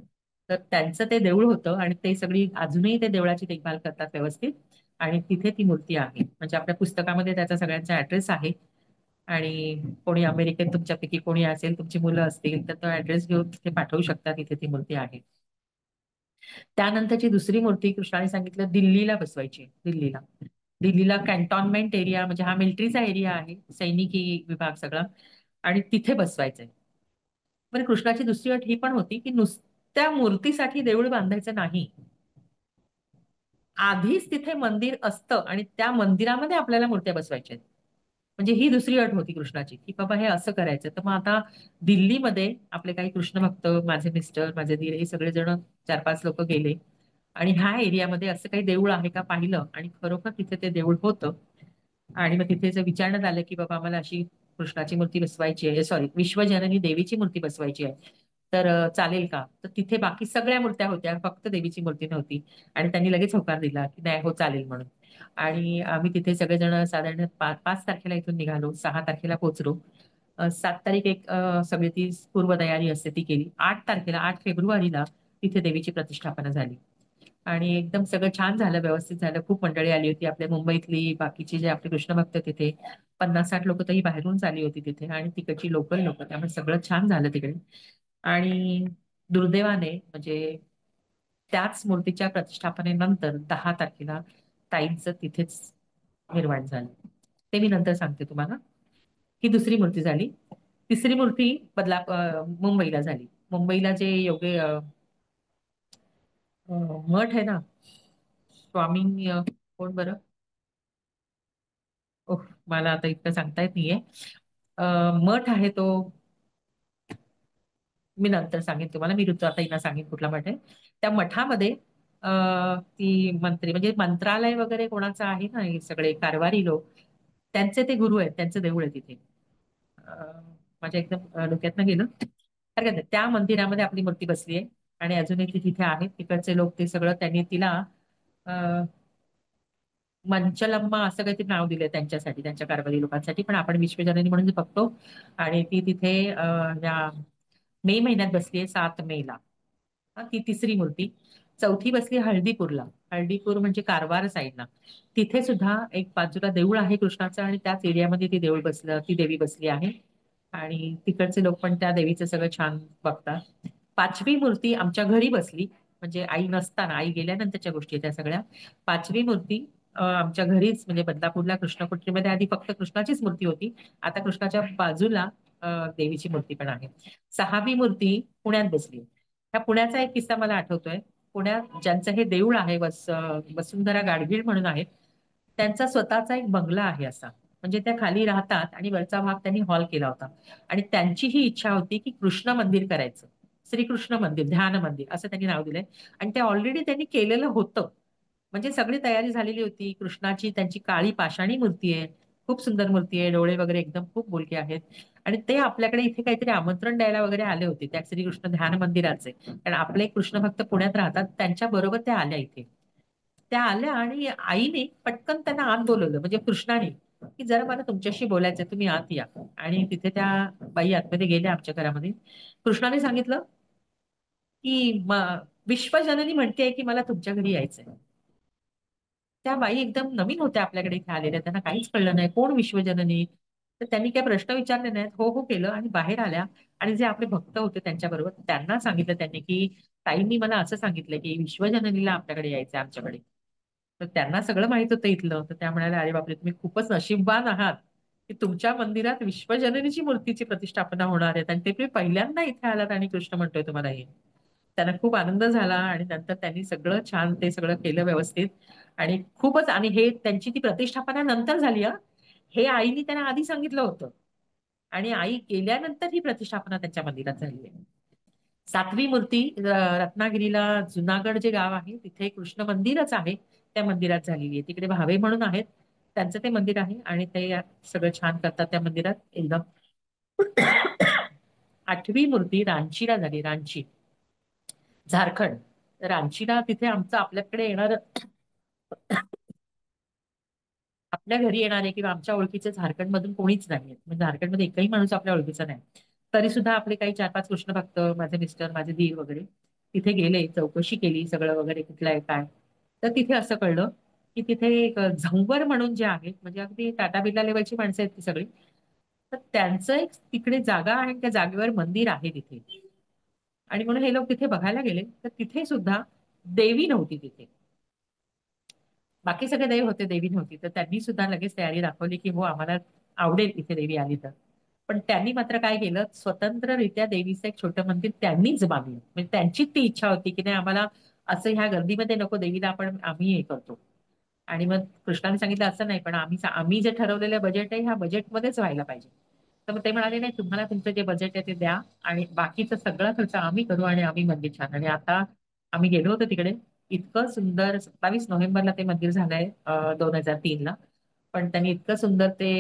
तर त्यांचं ते देऊळ होतं आणि ते सगळी अजूनही ते देवळाची देखभाल करतात व्यवस्थित. आणि तिथे ती मूर्ती आहे. म्हणजे आपल्या पुस्तकामध्ये त्याचा सगळ्यांचा ऍड्रेस आहे. आणि कोणी अमेरिकेत तुमच्यापैकी कोणी असेल, तुमची मुलं असतील तर तो ऍड्रेस घेऊन तिथे पाठवू शकता. तिथे ती मूर्ती आहे. त्यानंतरची दुसरी मूर्ती कृष्णाने सांगितलं दिल्लीला बसवायची. दिल्लीला दिल्लीला कॅन्टॉन्मेंट एरिया, म्हणजे हा मिलिटरीचा एरिया आहे, सैनिकी विभाग सगळा, आणि तिथे बसवायचंय. पण कृष्णाची दुसरी अट ही पण होती की नुसत्या मूर्तीसाठी देऊळ बांधायचं नाही, आधीच तिथे मंदिर असतं आणि त्या मंदिरामध्ये आपल्याला मूर्त्या बसवायच्या आहेत. म्हणजे ही दुसरी अट होती कृष्णाची की बाबा हे असं करायचं. तर मग आता दिल्लीमध्ये आपले काही कृष्ण भक्त, माझे मिस्टर, माझे दीर, हे सगळेजण 4-5 लोक गेले आणि ह्या एरियामध्ये असं काही देऊळ आहे का पाहिलं आणि खरोखर तिथे ते देऊळ होतं. आणि मग तिथे जर विचारण्यात आलं की बाबा आम्हाला अशी कृष्णाची मूर्ती बसवायची आहे, सॉरी विश्वजननी देवीची मूर्ती बसवायची आहे, तर चालेल का? तर तिथे बाकी सगळ्या मूर्त्या होत्या, फक्त देवीची मूर्ती नव्हती. आणि त्यांनी लगेच होकार दिला की नाही, हो चालेल म्हणून. आणि आम्ही तिथे सगळेजण साधारण 5 तारखेला इथून निघालो, 6 तारखेला पोहोचलो. 7 तारीख एक सगळी ती पूर्वतयारी असते ती केली. 8 तारखेला, 8 फेब्रुवारीला तिथे देवीची प्रतिष्ठापना झाली. आणि एकदम सगळं छान झालं, व्यवस्थित झालं. खूप मंडळी आली होती आपल्या मुंबईतली, बाकीचे जे आपले कृष्ण भक्त तिथे 50-60 लोक तरी बाहेरून आली होती तिथे, आणि तिकडची लोकल लोक, त्यामुळे सगळं छान झालं तिकडे. आणि दुर्दैवाने म्हणजे त्याच मूर्तीच्या प्रतिष्ठापनेनंतर 10 तारखेला ताईंचं तिथेच निर्वाण झालं. ते मी नंतर सांगते तुम्हाला. ही दुसरी मूर्ती झाली. तिसरी मूर्ती मुंबईला झाली. मुंबईला जे योगे मठ आहे ना, स्वामी कोण बरं, ओह मला आता इतकं सांगता येत नाहीये. मठ आहे तो, मी नंतर सांगेन तुम्हाला. मी ऋतुताईंना सांगेन कुठला मठ आहे. त्या मठामध्ये ती मंत्री म्हणजे मंत्रालय वगैरे कोणाचं आहे ना, हे सगळे कारभारी लोक, त्यांचे ते गुरु आहेत, त्यांचं देऊळ आहे तिथे. माझ्या एकदम डोक्यातनं गेलं. हरकत नाही. त्या मंदिरामध्ये आपली मूर्ती बसली आहे आणि अजूनही ती तिथे आहे. तिकडचे लोक ते सगळं त्यांनी तिला मंचलम्मा असं काहीतरी नाव दिलंय त्यांच्यासाठी, त्यांच्या कारभारी लोकांसाठी, पण आपण विश्वजननी म्हणून बघतो. आणि ती तिथे या मे महिन्यात बसली आहे, 7 मेला. ती तिसरी मूर्ती. चौथी बसली हळदीपूरला. हळदीपूर म्हणजे कारवार साईडला. तिथे सुद्धा एक बाजूला देऊळ आहे कृष्णाचं आणि त्याच एरियामध्ये ती ती देवी बसली आहे. आणि तिकडचे लोक पण त्या देवीचं सगळं छान बघतात. पाचवी मूर्ती आमच्या घरी बसली. म्हणजे आई नसताना, आई गेल्यानंतरच्या गोष्टी आहेत त्या सगळ्या. पाचवी मूर्ती आमच्या घरीच, म्हणजे बदलापूरला कृष्णकुटीमध्ये आधी फक्त कृष्णाचीच मूर्ती होती. आता कृष्णाच्या बाजूला देवीची मूर्ती पण आहे. सहावी मूर्ती पुण्यात बसली. ह्या पुण्याचा एक किस्सा मला आठवतोय. पुण्यात ज्यांचं हे देऊळ आहे, वसुंधरा गाडगीळ म्हणून आहेत, त्यांचा स्वतःचा एक बंगला आहे असा. म्हणजे त्या खाली राहतात आणि वरचा भाग त्यांनी हॉल केला होता. आणि त्यांची ही इच्छा होती की कृष्ण मंदिर करायचं. श्रीकृष्ण मंदिर, ध्यान मंदिर असं त्यांनी नाव दिलंय. आणि ते ऑलरेडी त्यांनी केलेलं होतं. म्हणजे सगळी तयारी झालेली होती. कृष्णाची त्यांची काळी पाषाणी मूर्ती आहे. खूप सुंदर मूर्ती आहे. डोळे वगैरे एकदम खूप बोलके आहेत. आणि ते आपल्याकडे इथे काहीतरी आमंत्रण द्यायला वगैरे आले होते त्या श्रीकृष्ण ध्यान मंदिराचे. कारण आपले कृष्ण भक्त पुण्यात राहतात, त्यांच्या बरोबर त्या आल्या इथे. त्या आल्या आणि आईने पटकन त्यांना आत बोलवलं, म्हणजे कृष्णाने, की जरा मला तुमच्याशी बोलायचंय, तुम्ही आत या. आणि तिथे त्या बाई आतमध्ये गेल्या आमच्या घरामध्ये. कृष्णाने सांगितलं की विश्वजननी म्हणते की मला तुमच्या घरी यायचंय. त्या बाई एकदम नवीन होत्या आपल्याकडे इथे आलेल्या, त्यांना काहीच कळलं नाही कोण विश्वजननी. तर त्यांनी काही प्रश्न विचारले नाहीत, हो हो केलं आणि बाहेर आल्या. आणि जे आपले भक्त होते त्यांच्याबरोबर त्यांना सांगितलं त्यांनी की ताईंनी मला असं सांगितलं की विश्वजननीला आपल्याकडे यायचंय आमच्याकडे. तर त्यांना सगळं माहित होतं इथलं. तर त्या म्हणाल्या, अरे बापरे, तुम्ही खूपच नशीबवान आहात की तुमच्या मंदिरात विश्वजननीची मूर्तीची प्रतिष्ठापना होणार आहे आणि ते तुम्ही पहिल्यांदा इथे आलात आणि कृष्ण म्हणतोय तुम्हाला हे. त्यांना खूप आनंद झाला आणि नंतर त्यांनी सगळं छान ते सगळं केलं व्यवस्थित. आणि खूपच, आणि हे त्यांची ती प्रतिष्ठापना नंतर झाली हे आईनी त्यांना आधी सांगितलं होतं. आणि आई गेल्यानंतर ही प्रतिष्ठापना त्यांच्या मंदिरात झाली आहे. सातवी मूर्ती रत्नागिरीला जुनागड जे गाव आहे तिथे कृष्ण मंदिरच आहे, त्या मंदिरात झालेली आहे. तिकडे भावे म्हणून आहेत, त्यांचं ते मंदिर आहे आणि ते सगळं छान करतात त्या मंदिरात एकदम. आठवी मूर्ती रांचीला झाली, रांची, झारखंड. रांचीला तिथे आमचं आपल्याकडे येणार, आपल्या घरी येणारे किंवा आमच्या ओळखीचे झारखंडमधून कोणीच नाहीये. म्हणजे झारखंडमध्ये एकही माणूस आपल्या ओळखीचा नाही. तरी सुद्धा आपले काही 4-5 कृष्ण भक्त, माझे मिस्टर, माझे दीर वगैरे तिथे गेले, चौकशी केली सगळं वगैरे कुठलं आहे काय. तर तिथे असं कळलं की तिथे एक झंवर म्हणून जे आहेत, म्हणजे अगदी टाटा बिर्ला लेवलची माणसं आहेत ती सगळी. तर त्यांचं एक तिकडे जागा आहे, त्या जागेवर मंदिर आहे तिथे. आणि म्हणून हे लोक तिथे बघायला गेले तर तिथे सुद्धा देवी नव्हती तिथे. बाकी सगळे देव होते, देवी नव्हती. तर त्यांनी सुद्धा लगेच तयारी दाखवली की हो आम्हाला आवडेल इथे देवी आली तर. पण त्यांनी मात्र काय केलं, स्वतंत्ररित्या देवीचं एक छोटं मंदिर त्यांनीच बांधलं. म्हणजे त्यांची ती इच्छा होती की नाही आम्हाला असं ह्या गर्दीमध्ये नको, देवीला आपण आम्ही हे करतो. आणि मग कृष्णाने सांगितलं असं नाही, पण आम्ही जे ठरवलेलं बजेट आहे ह्या बजेटमध्येच व्हायला पाहिजे. तर मग ते म्हणाले नाही, तुम्हाला तुमचं जे बजेट आहे ते द्या आणि बाकीचा सगळा खर्च आम्ही करू आणि आम्ही मंदिर छान. आणि आता आम्ही गेलो होतो तिकडे, इतकं सुंदर. 27 नोव्हेंबरला ते मंदिर झालंय 2003ला. पण त्यांनी इतकं सुंदर ते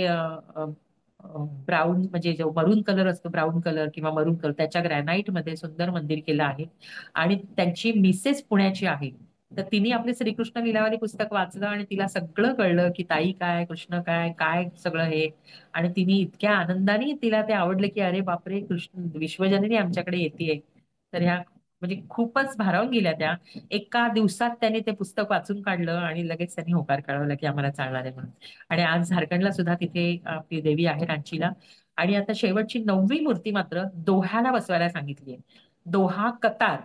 ब्राऊन, म्हणजे जो मरून कलर असतो, ब्राऊन कलर किंवा मरून कलर, त्याच्या ग्रॅनाइट मध्ये सुंदर मंदिर केलं आहे. आणि त्यांची मिसेस पुण्याची आहे. तर तिने आपले श्रीकृष्ण लीलावली पुस्तक वाचलं आणि तिला सगळं कळलं की ताई काय, कृष्ण काय, काय सगळं हे. आणि तिने इतक्या आनंदाने तिला ते आवडलं की अरे बापरे, कृष्ण विश्वजननी आमच्याकडे येते. तर ह्या म्हणजे खूपच भारावून गेल्या त्या. एका दिवसात त्यांनी ते पुस्तक वाचून काढलं आणि लगेच त्यांनी होकार कळवला की आम्हाला चालणार आहे म्हणून. आणि आज झारखंडला सुद्धा तिथे आपली देवी आहे रांचीला. आणि आता शेवटची 9वी मूर्ती मात्र दोह्याला बसवायला सांगितली आहे. Doha, Qatar.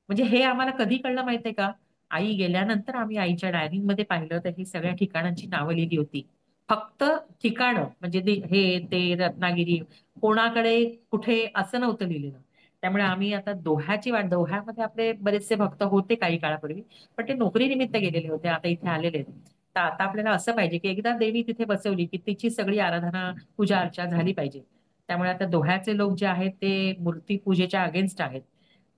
म्हणजे हे आम्हाला कधी कळलं माहितीये का, आई गेल्यानंतर आम्ही आईच्या डायरीमध्ये पाहिलं तर ही सगळ्या ठिकाणांची नावं लिहिली होती. फक्त ठिकाणं म्हणजे हे ते रत्नागिरी, कोणाकडे कुठे असं नव्हतं लिहिलेलं. त्यामुळे आम्ही आता दोह्याची वाट, दोह्यामध्ये आपले बरेचसे भक्त होते काही काळापूर्वी, पण ते नोकरीनिमित्त गेलेले होते, आता इथे आलेले आहेत. तर आता आपल्याला असं पाहिजे की एकदा देवी तिथे बसवली की तिची सगळी आराधना, पूजा अर्चा झाली पाहिजे. त्यामुळे आता दोह्याचे लोक जे आहेत ते मूर्ती पूजेच्या अगेन्स्ट आहेत.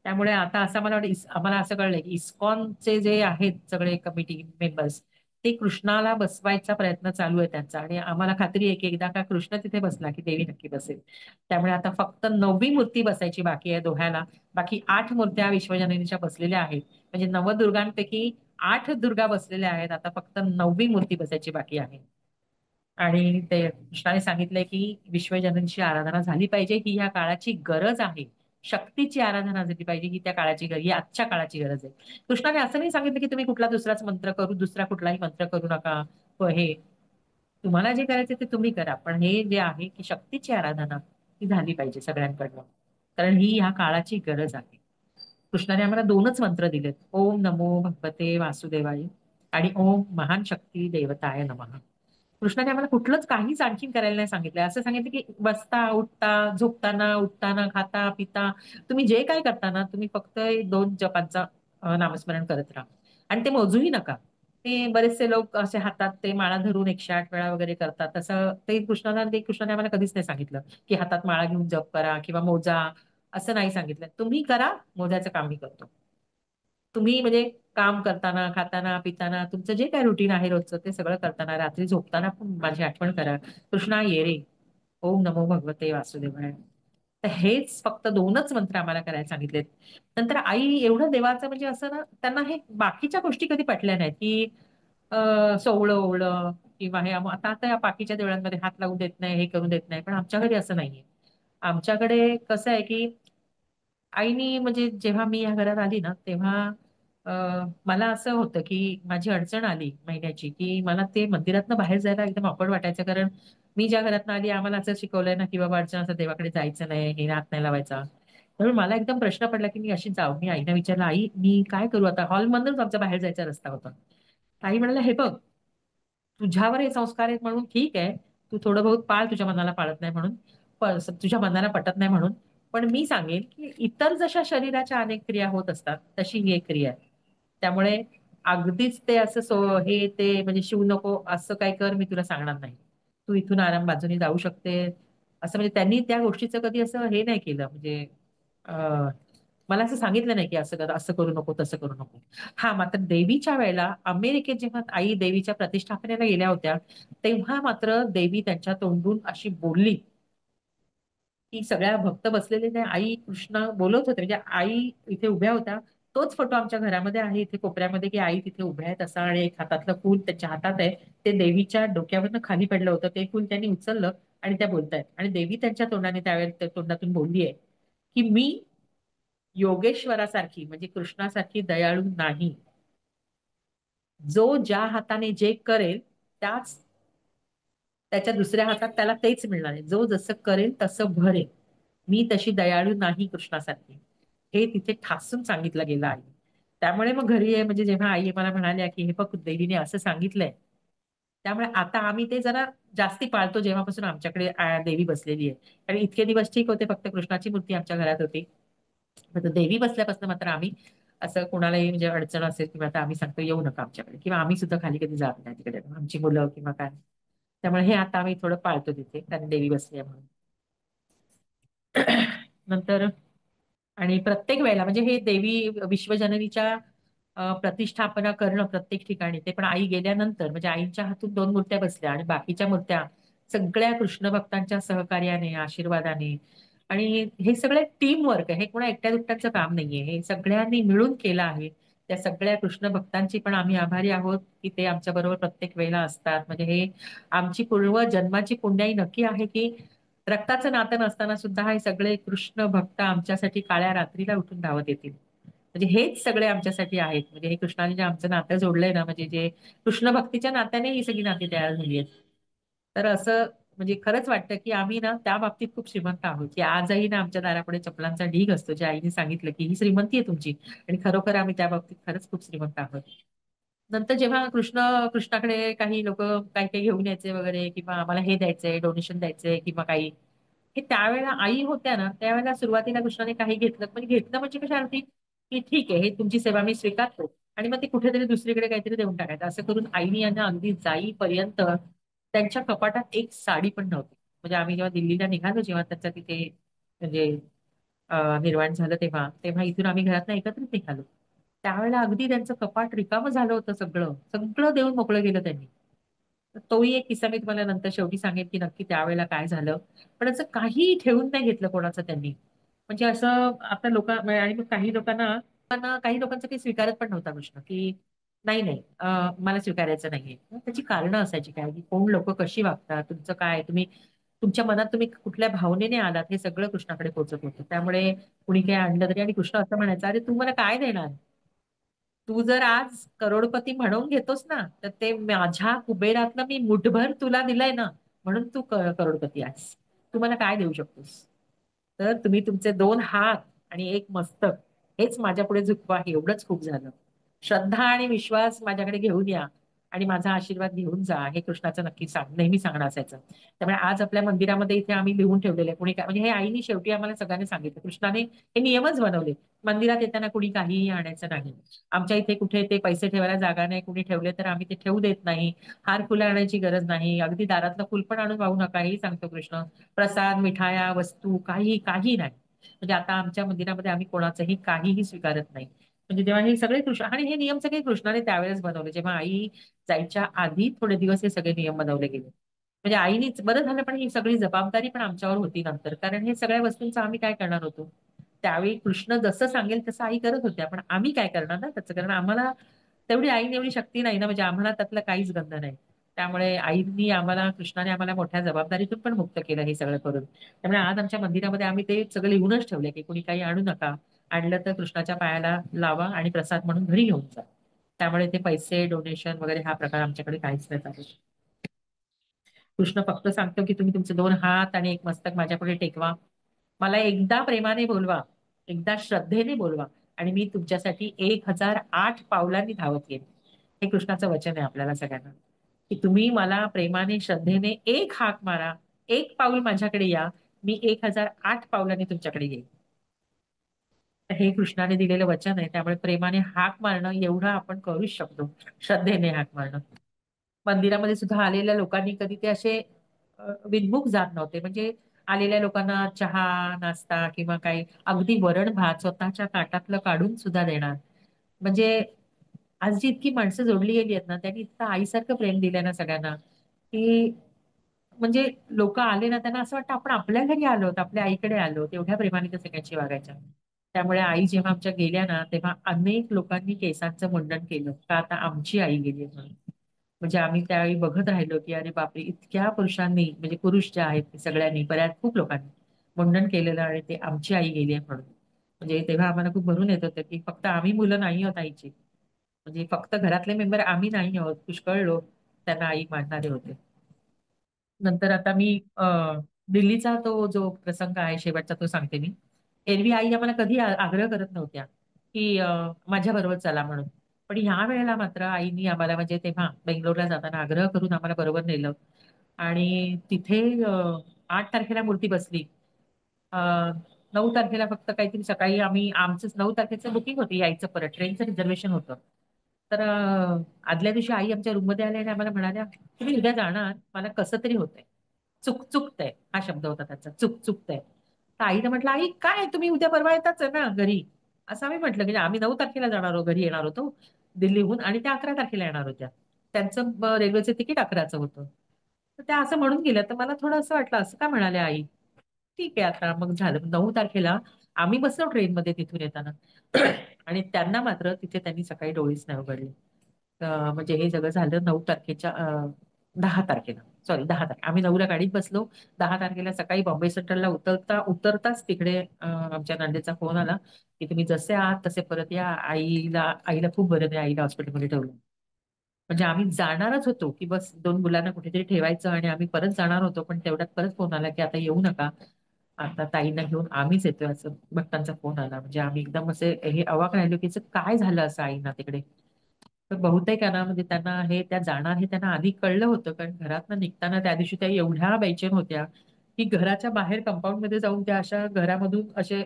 त्यामुळे आता असं मला वाटतं, आम्हाला असं कळलंय की इस्कॉनचे जे आहेत सगळे कमिटी मेंबर्स, ते कृष्णाला बसवायचा प्रयत्न चालू आहे त्यांचा. आणि आम्हाला खात्री आहे की एकदा का कृष्ण तिथे बसला की देवी नक्की बसेल. त्यामुळे आता फक्त 9वी मूर्ती बसायची बाकी आहे दोह्याला. बाकी 8 मूर्त्या विश्वजननीच्या बसलेल्या आहेत. म्हणजे नवदुर्गांपैकी 8 दुर्गा बसलेल्या आहेत. आता फक्त 9वी मूर्ती बसायची बाकी आहे. आणि ते कृष्णाने सांगितलंय की विश्वजननीची आराधना झाली पाहिजे, ही ह्या काळाची गरज आहे. शक्तीची आराधना झाली पाहिजे, ही त्या काळाची गरज, ही आजच्या काळाची गरज आहे. कृष्णाने असं नाही सांगितलं की तुम्ही कुठला दुसराच मंत्र करू, दुसरा कुठलाही मंत्र करू नका. हे तुम्हाला जे करायचं ते तुम्ही करा, पण हे जे आहे की शक्तीची आराधना ही झाली पाहिजे सगळ्यांकडनं, कारण ही ह्या काळाची गरज आहे. कृष्णाने आम्हाला दोनच मंत्र दिलेत, ओम नमो भगवते वासुदेवाय आणि ओम महान शक्ती देवताय नमः. कृष्णाने आम्हाला कुठलंच काहीच आणखीन करायला नाही सांगितलंय. असं सांगितलं की बसता उठता, झोपताना उठताना, खाता पिता, तुम्ही जे काय करताना तुम्ही फक्त 2 जपांचा नामस्मरण करत राहा आणि ते मोजूही नका. ते बरेचसे लोक असे हातात ते माळा धरून 108 वेळा वगैरे करतात. तसं कृष्णाने आम्हाला कधीच नाही सांगितलं की हातात माळा घेऊन जप करा किंवा मोजा, असं नाही सांगितलं. तुम्ही करा, मोजायचं काम मी करतो. तुम्ही म्हणजे काम करताना, खाताना, पिताना, तुमचं जे काय रुटीन आहे रोजचं ते सगळं करताना, रात्री झोपताना पण माझी आठवण करा, कृष्णा ये रे, ओम नमो भगवते वासुदेवाय. तर हेच फक्त 2च मंत्र आम्हाला करायला सांगितलेत. नंतर आई एवढं देवाचं म्हणजे असं ना, त्यांना हे बाकीच्या गोष्टी कधी पटल्या नाहीत, की सोवळं ओवळं किंवा हे आता आता या बाकीच्या देवळांमध्ये हात लावू देत नाही, हे करू देत नाही, पण आमच्या घरी असं नाहीये. आमच्याकडे कसं आहे की आईनी म्हणजे जेव्हा मी या घरात आली ना, तेव्हा मला असं होतं की माझी अडचण आली महिन्याची, की मला ते मंदिरातनं बाहेर जायला एकदम ऑकवर्ड वाटायचं. कारण मी ज्या घरातनं आली आम्हाला असं शिकवलंय ना, की बाबा अडचण असं देवाकडे जायचं नाही, हे हात नाही लावायचा. म्हणून मला एकदम प्रश्न पडला की मी अशी जाऊ. मी आईला विचारलं, आई मी काय करू आता? हॉलमधूनच आमचा बाहेर जायचा रस्ता होता. आई म्हणाला, हे बघ, तुझ्यावर हे संस्कार आहेत म्हणून ठीक आहे, तू थोडं बहुत पाळ, तुझ्या मनाला पाळत नाही म्हणून, तुझ्या मनाला पटत नाही म्हणून. पण मी सांगेन की इतर जशा शरीराच्या अनेक क्रिया होत असतात तशी ही एक क्रिया आहे. त्यामुळे अगदीच ते असं हे ते म्हणजे शिवू नको असं काय कर मी तुला सांगणार नाही. तू इथून आराम बाजूने जाऊ शकते, असं म्हणजे त्यांनी त्या गोष्टीचं कधी असं हे नाही केलं. म्हणजे अं, मला असं सांगितलं नाही की असं कर, असं करू नको, तसं करू नको. हा, मात्र देवीच्या वेळेला अमेरिकेत जेव्हा आई देवीच्या प्रतिष्ठापनेला गेल्या होत्या, तेव्हा मात्र देवी त्यांच्या तोंडून अशी बोलली की सगळ्या भक्त बसलेले नाही, आई कृष्ण बोलत होते, म्हणजे आई इथे उभ्या होत्या. तोच फोटो आमच्या घरामध्ये आहे इथे कोपऱ्यामध्ये, की आई तिथे उभ्या आहेत असा, आणि एक हातातलं फूल त्यांच्या हातात आहे, ते देवीच्या डोक्यावरनं खाली पडलं होतं. ते फूल त्यांनी उचललं आणि त्या बोलतायत, आणि देवी त्यांच्या तोंडाने त्यावेळेस त्या तोंडातून बोलली आहे की मी योगेश्वरासारखी म्हणजे कृष्णासारखी दयाळू नाही. जो ज्या हाताने जे करेल त्याच त्याच्या दुसऱ्या हातात त्याला तेच मिळणार आहे. जो जसं करेल तसं भरेल. मी तशी दयाळू नाही कृष्णासारखी. हे तिथे ठासून सांगितलं गेलं आहे. त्यामुळे मग घरी आहे म्हणजे जेव्हा आई मला म्हणाल्या की हे बघ देवीने असं सांगितलंय, त्यामुळे आता आम्ही ते जरा जास्ती पाळतो जेव्हापासून आमच्याकडे देवी बसलेली आहे. कारण इतके दिवस ठीक होते, फक्त कृष्णाची मूर्ती आमच्या घरात होती. आता देवी बसल्यापासून मात्र आम्ही असं कोणालाही म्हणजे अडचण असेल किंवा आता आम्ही सांगतो येऊ नका आमच्याकडे, किंवा आम्ही सुद्धा खाली कधी जात नाही तिकडे, आमची मुलं किंवा काय. त्यामुळे हे आता आम्ही थोडं पाळतो तिथे, कारण देवी बसली आहे म्हणून. नंतर आणि प्रत्येक वेळेला म्हणजे हे देवी विश्वजननीच्या प्रतिष्ठापना करणं प्रत्येक ठिकाणी, ते पण आई गेल्यानंतर म्हणजे आईच्या हातून 2 मूर्त्या बसल्या आणि बाकीच्या मूर्त्या सगळ्या कृष्ण भक्तांच्या सहकार्याने, आशीर्वादाने, आणि हे सगळं टीम वर्क आहे. हे कोणा एकट्या दुकट्याचं काम नाहीये, हे सगळ्यांनी मिळून केलं आहे. त्या सगळ्या कृष्ण भक्तांची पण आम्ही आभारी आहोत की ते आमच्या बरोबर प्रत्येक वेळेला असतात. म्हणजे हे आमची पूर्व जन्माची पुण्याई नक्की आहे की रक्ताचं नातं नसताना सुद्धा हे सगळे कृष्ण भक्त आमच्यासाठी काळ्या रात्रीला उठून धावत येतील. म्हणजे हेच सगळे आमच्यासाठी आहेत. म्हणजे हे कृष्णाने जे आमचं नातं जोडलंय ना, म्हणजे जे कृष्ण भक्तीच्या नात्याने ही सगळी नाती तयार झाली आहेत. तर असं म्हणजे खरंच वाटतं की आम्ही ना त्या बाबतीत खूप श्रीमंत आहोत, की आजही ना आमच्या दारापुढे चपलांचा ढीग असतो, जे आईने सांगितलं की ही श्रीमंती आहे तुमची, आणि खरोखर आम्ही त्या बाबतीत खरंच खूप श्रीमंत आहोत. नंतर जेव्हा कृष्णाकडे काही लोक काही काही घेऊन यायचे वगैरे, किंवा आम्हाला हे द्यायचंय, डोनेशन द्यायचंय किंवा काही, हे त्यावेळेला आई होत्या ना, त्यावेळेला सुरुवातीला कृष्णाने काही घेतलं, म्हणजे घेतलं म्हणजे कशा अर्थी की ठीक आहे, हे तुमची सेवा मी स्वीकारतो, आणि मग ते कुठेतरी दुसरीकडे काहीतरी देऊन टाकायचं. असं करून आईने यांना अगदी जाईपर्यंत त्यांच्या कपाटात एक साडी पण नव्हती. म्हणजे आम्ही जेव्हा दिल्लीला निघालो, जेव्हा त्याचं तिथे म्हणजे निर्वाण झालं, तेव्हा तेव्हा इथून आम्ही घरातनं एकत्रित निघालो. त्यावेळेला अगदी त्यांचं कपाट रिकामं झालं होतं, सगळं सगळं देऊन मोकळं गेलं त्यांनी. तर तोही एक किस्सा मी तुम्हाला नंतर शेवटी सांगेन की नक्की त्यावेळेला काय झालं. पण असं काही ठेवून नाही घेतलं कोणाचं त्यांनी. म्हणजे असं आता आणि मग काही लोकांचं काही स्वीकारत पण नव्हता प्रश्न, की नाही नाही मला स्वीकारायचं नाहीये. मग त्याची कारणं असायची काय, की कोण लोक कशी वागतात, तुमचं काय, तुम्ही तुमच्या मनात तुम्ही कुठल्या भावनेने आलात हे सगळं कृष्णाकडे पोहोचत होतं. त्यामुळे कुणी काही आणलं तरी आणि कृष्ण असं म्हणायचा, अरे तू मला काय देणार? तू जर आज करोडपती म्हणून घेतोस ना, तर ते माझ्या कुबेरातलं मी मुठभर तुला दिलंय ना, म्हणून तू करोडपती आहेस. तू मला काय देऊ शकतोस? तर तुम्ही तुमचे 2 हात आणि एक मस्तक हेच माझ्या पुढे झुकवा, एवढंच खूप झालं. श्रद्धा आणि विश्वास माझ्याकडे घेऊन या आणि माझा आशीर्वाद घेऊन जा, हे कृष्णाचं नक्की नेहमी सांगणं असायचं. त्यामुळे आज आपल्या मंदिरामध्ये इथे आम्ही लिहून ठेवलेले आहे. कोणी काय म्हणजे हे आईनी शेवटी आम्हाला सगळ्यांनी सांगितलं. कृष्णाने हे नियमच बनवले. मंदिरात येताना कुणी काहीही आणायचं नाही. आमच्या इथे कुठे ते पैसे ठेवायला जागा नाही, कुणी ठेवले तर आम्ही ते ठेवू देत नाही. हार फुलं आणायची गरज नाही. अगदी दारातलं फुल पण आणून वाहू नका, हेही सांगतो कृष्ण. प्रसाद, मिठाया, वस्तू काही नाही. म्हणजे आता आमच्या मंदिरामध्ये आम्ही कोणाचंही काहीही स्वीकारत नाही. म्हणजे जेव्हा हे सगळे कृष्ण आणि हे नियम सगळे कृष्णाने त्यावेळेस बनवले, जेव्हा आई जायच्या आधी थोडे दिवस हे सगळे नियम बनवले गेले. म्हणजे आईनीच बरं झालं, पण ही सगळी जबाबदारी पण आमच्यावर होती नंतर, कारण हे सगळ्या वस्तूंचं आम्ही काय करणार होतो. त्यावेळी कृष्ण जसं सांगेल तसं आई करत होत्या, पण आम्ही काय करणार ना त्याचं, कारण आम्हाला तेवढी आईने एवढी शक्ती नाही ना, म्हणजे आम्हाला त्यातलं काहीच गंध नाही. त्यामुळे आईनी आम्हाला कृष्णाने आम्हाला मोठ्या जबाबदारीतून पण मुक्त केलं हे सगळं करून. त्यामुळे आज आमच्या मंदिरामध्ये आम्ही ते सगळं लिहूनच ठेवले की कोणी काही आणू नका, आणलं तर कृष्णाच्या पायाला लावा आणि प्रसाद म्हणून घरी घेऊन जा. त्यामुळे ते पैसे डोनेशन वगैरे हा प्रकार आमच्याकडे काहीच नाही चालू. कृष्ण फक्त सांगतो की तुम्ही तुमचे 2 हात आणि एक मस्तक माझ्यापुढे टेकवा. मला एकदा प्रेमाने बोलवा, एकदा श्रद्धेने बोलवा आणि मी तुमच्यासाठी 1008 पावलांनी धावत येईल. हे कृष्णाचं वचन आहे आपल्याला सगळ्यांना, की तुम्ही मला प्रेमाने श्रद्धेने एक हाक मारा, एक पाऊल माझ्याकडे या, मी 1008 पावलांनी तुमच्याकडे येईल. तर हे कृष्णाने दिलेलं वचन आहे. त्यामुळे प्रेमाने हाक मारणं एवढं आपण करूच शकतो, श्रद्धेने हाक मारणं. मंदिरामध्ये सुद्धा आलेल्या लोकांनी कधी ते असे विनमुख जात नव्हते. म्हणजे आलेल्या लोकांना चहा, नाश्ता किंवा काही अगदी वरण भात स्वतःच्या ताटातलं काढून सुद्धा देणार. म्हणजे आज जी इतकी माणसं जोडली गेली आहेत ना, त्यांनी इतकं आईसारखं प्रेम दिलंय ना सगळ्यांना, की म्हणजे लोक आले ना त्यांना असं वाटतं आपण आपल्या घरी आलोत, आपल्या आईकडे आलोत. एवढ्या प्रेमाने त्या सगळ्यांची वागायच्या. त्यामुळे आई जेव्हा आमच्या गेल्या ना, तेव्हा अनेक लोकांनी केसांचं मुंडन केलं, का आता आमची आई गेली म्हणून. म्हणजे आम्ही त्यावेळी बघत राहिलो, की अरे बापरे, इतक्या पुरुषांनी म्हणजे पुरुष जे आहेत ते सगळ्यांनी खूप लोकांनी मुंडन केलेलं आणि ते आमची आई गेली आहे म्हणून. म्हणजे तेव्हा आम्हाला खूप भरून येत होतं, की फक्त आम्ही मुलं नाही आहोत आईची. म्हणजे फक्त घरातले मेंबर आम्ही नाही आहोत, पुष्कळ लोक त्यांना आई मानणारे होते. नंतर आता मी दिल्लीचा तो जो प्रसंग आहे शेवटचा तो सांगते मी. एरवी आई आम्हाला कधी आग्रह करत नव्हत्या, की माझ्या बरोबर चला म्हणून. पण ह्या वेळेला मात्र आईनी आम्हाला म्हणजे तेव्हा बेंगलोरला जाताना आग्रह करून आम्हाला बरोबर नेलं आणि तिथे 8 तारखेला मूर्ती बसली. अ, 9 तारखेला फक्त काहीतरी सकाळी आमचं 9 तारखेचं बुकिंग होती यायचं परत ट्रेनचं रिझर्वेशन होतं. तर आदल्या दिवशी आई आमच्या रूममध्ये आल्या आणि आम्हाला म्हणाल्या, तुम्ही उद्या जाणार, मला कसं तरी होतंय. चुकतंय हा शब्द होता त्याचा, चुकतंय. तर आईने म्हटलं, आई काय तुम्ही उद्या परवा येताच आहे ना घरी. असं आम्ही म्हटलं की आम्ही 9 तारखेला जाणार आहोत, घरी येणार होतो दिल्लीहून आणि त्या 11 तारखेला येणार होत्या. त्यांचं रेल्वेचं तिकीट 11चं होतं. तर त्या असं म्हणून गेल्या. तर मला थोडं असं वाटलं, असं का म्हणाल्या आई? ठीक आहे आता मग झालं. 9 तारखेला आम्ही बसलो ट्रेनमध्ये तिथून येताना आणि त्यांना मात्र तिथे त्यांनी सकाळी डोळेच नाही उघडले. म्हणजे हे सगळं झालं 9 तारखेच्या 10 तारखेला. सॉरी 10 तारखेला. आम्ही 9ला गाडीत बसलो. 10 तारखेला सकाळी बॉम्बे सेंट्रलला उतरताच तिकडे आमच्या नंदेचा फोन आला, की तुम्ही जसे आहात तसे परत या. आईला खूप बरं नाही. आईला हॉस्पिटलमध्ये ठेवलं. म्हणजे आम्ही जाणारच होतो, की बस 2 मुलांना कुठेतरी ठेवायचं आणि आम्ही परत जाणार होतो. पण तेवढ्यात परत फोन आला, की आता येऊ नका. आता ताईंना घेऊन आम्हीच येतोय असं भक्तांचा फोन आला. म्हणजे आम्ही एकदम असे हे अवाक राहिलो, की हिचं काय झालं असं आईंना तिकडे. तर बहुतेक आहे ना म्हणजे त्यांना हे त्या जाणार हे त्यांना आधी कळलं होतं. कारण घरातनं निघताना त्या दिवशी त्या एवढ्या बेचैन होत्या, की घराच्या बाहेर कंपाऊंड मध्ये जाऊन त्या अशा घरामधून असे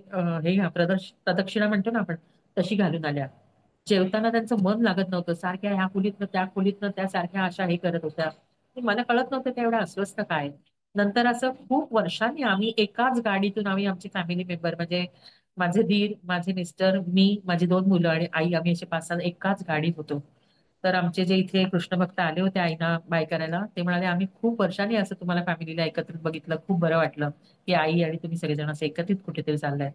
हे प्रदक्षिणा म्हणतो ना आपण, तशी घालून आल्या. जेवताना त्यांचं मन लागत नव्हतं. सारख्या ह्या खोलीतनं त्या खोलीतनं त्या सारख्या अशा हे करत होत्या. ते मला कळत नव्हतं त्या एवढ्या अस्वस्थ काय. नंतर असं खूप वर्षांनी आम्ही एकाच गाडीतून आम्ही आमची फॅमिली मेंबर म्हणजे माझे दीर, माझे मिस्टर, मी, माझी 2 मुलं आणि आई आम्ही असे 5-6 एकाच गाडीत होतो. तर आमचे जे इथे कृष्ण भक्त आले होते आईना बाय करायला, ते म्हणाले आम्ही खूप वर्षांनी असं तुम्हाला फॅमिलीला एकत्रित बघितलं. खूप बरं वाटलं, की आई आणि तुम्ही सगळेजण असं एकत्रित कुठेतरी चाललाय.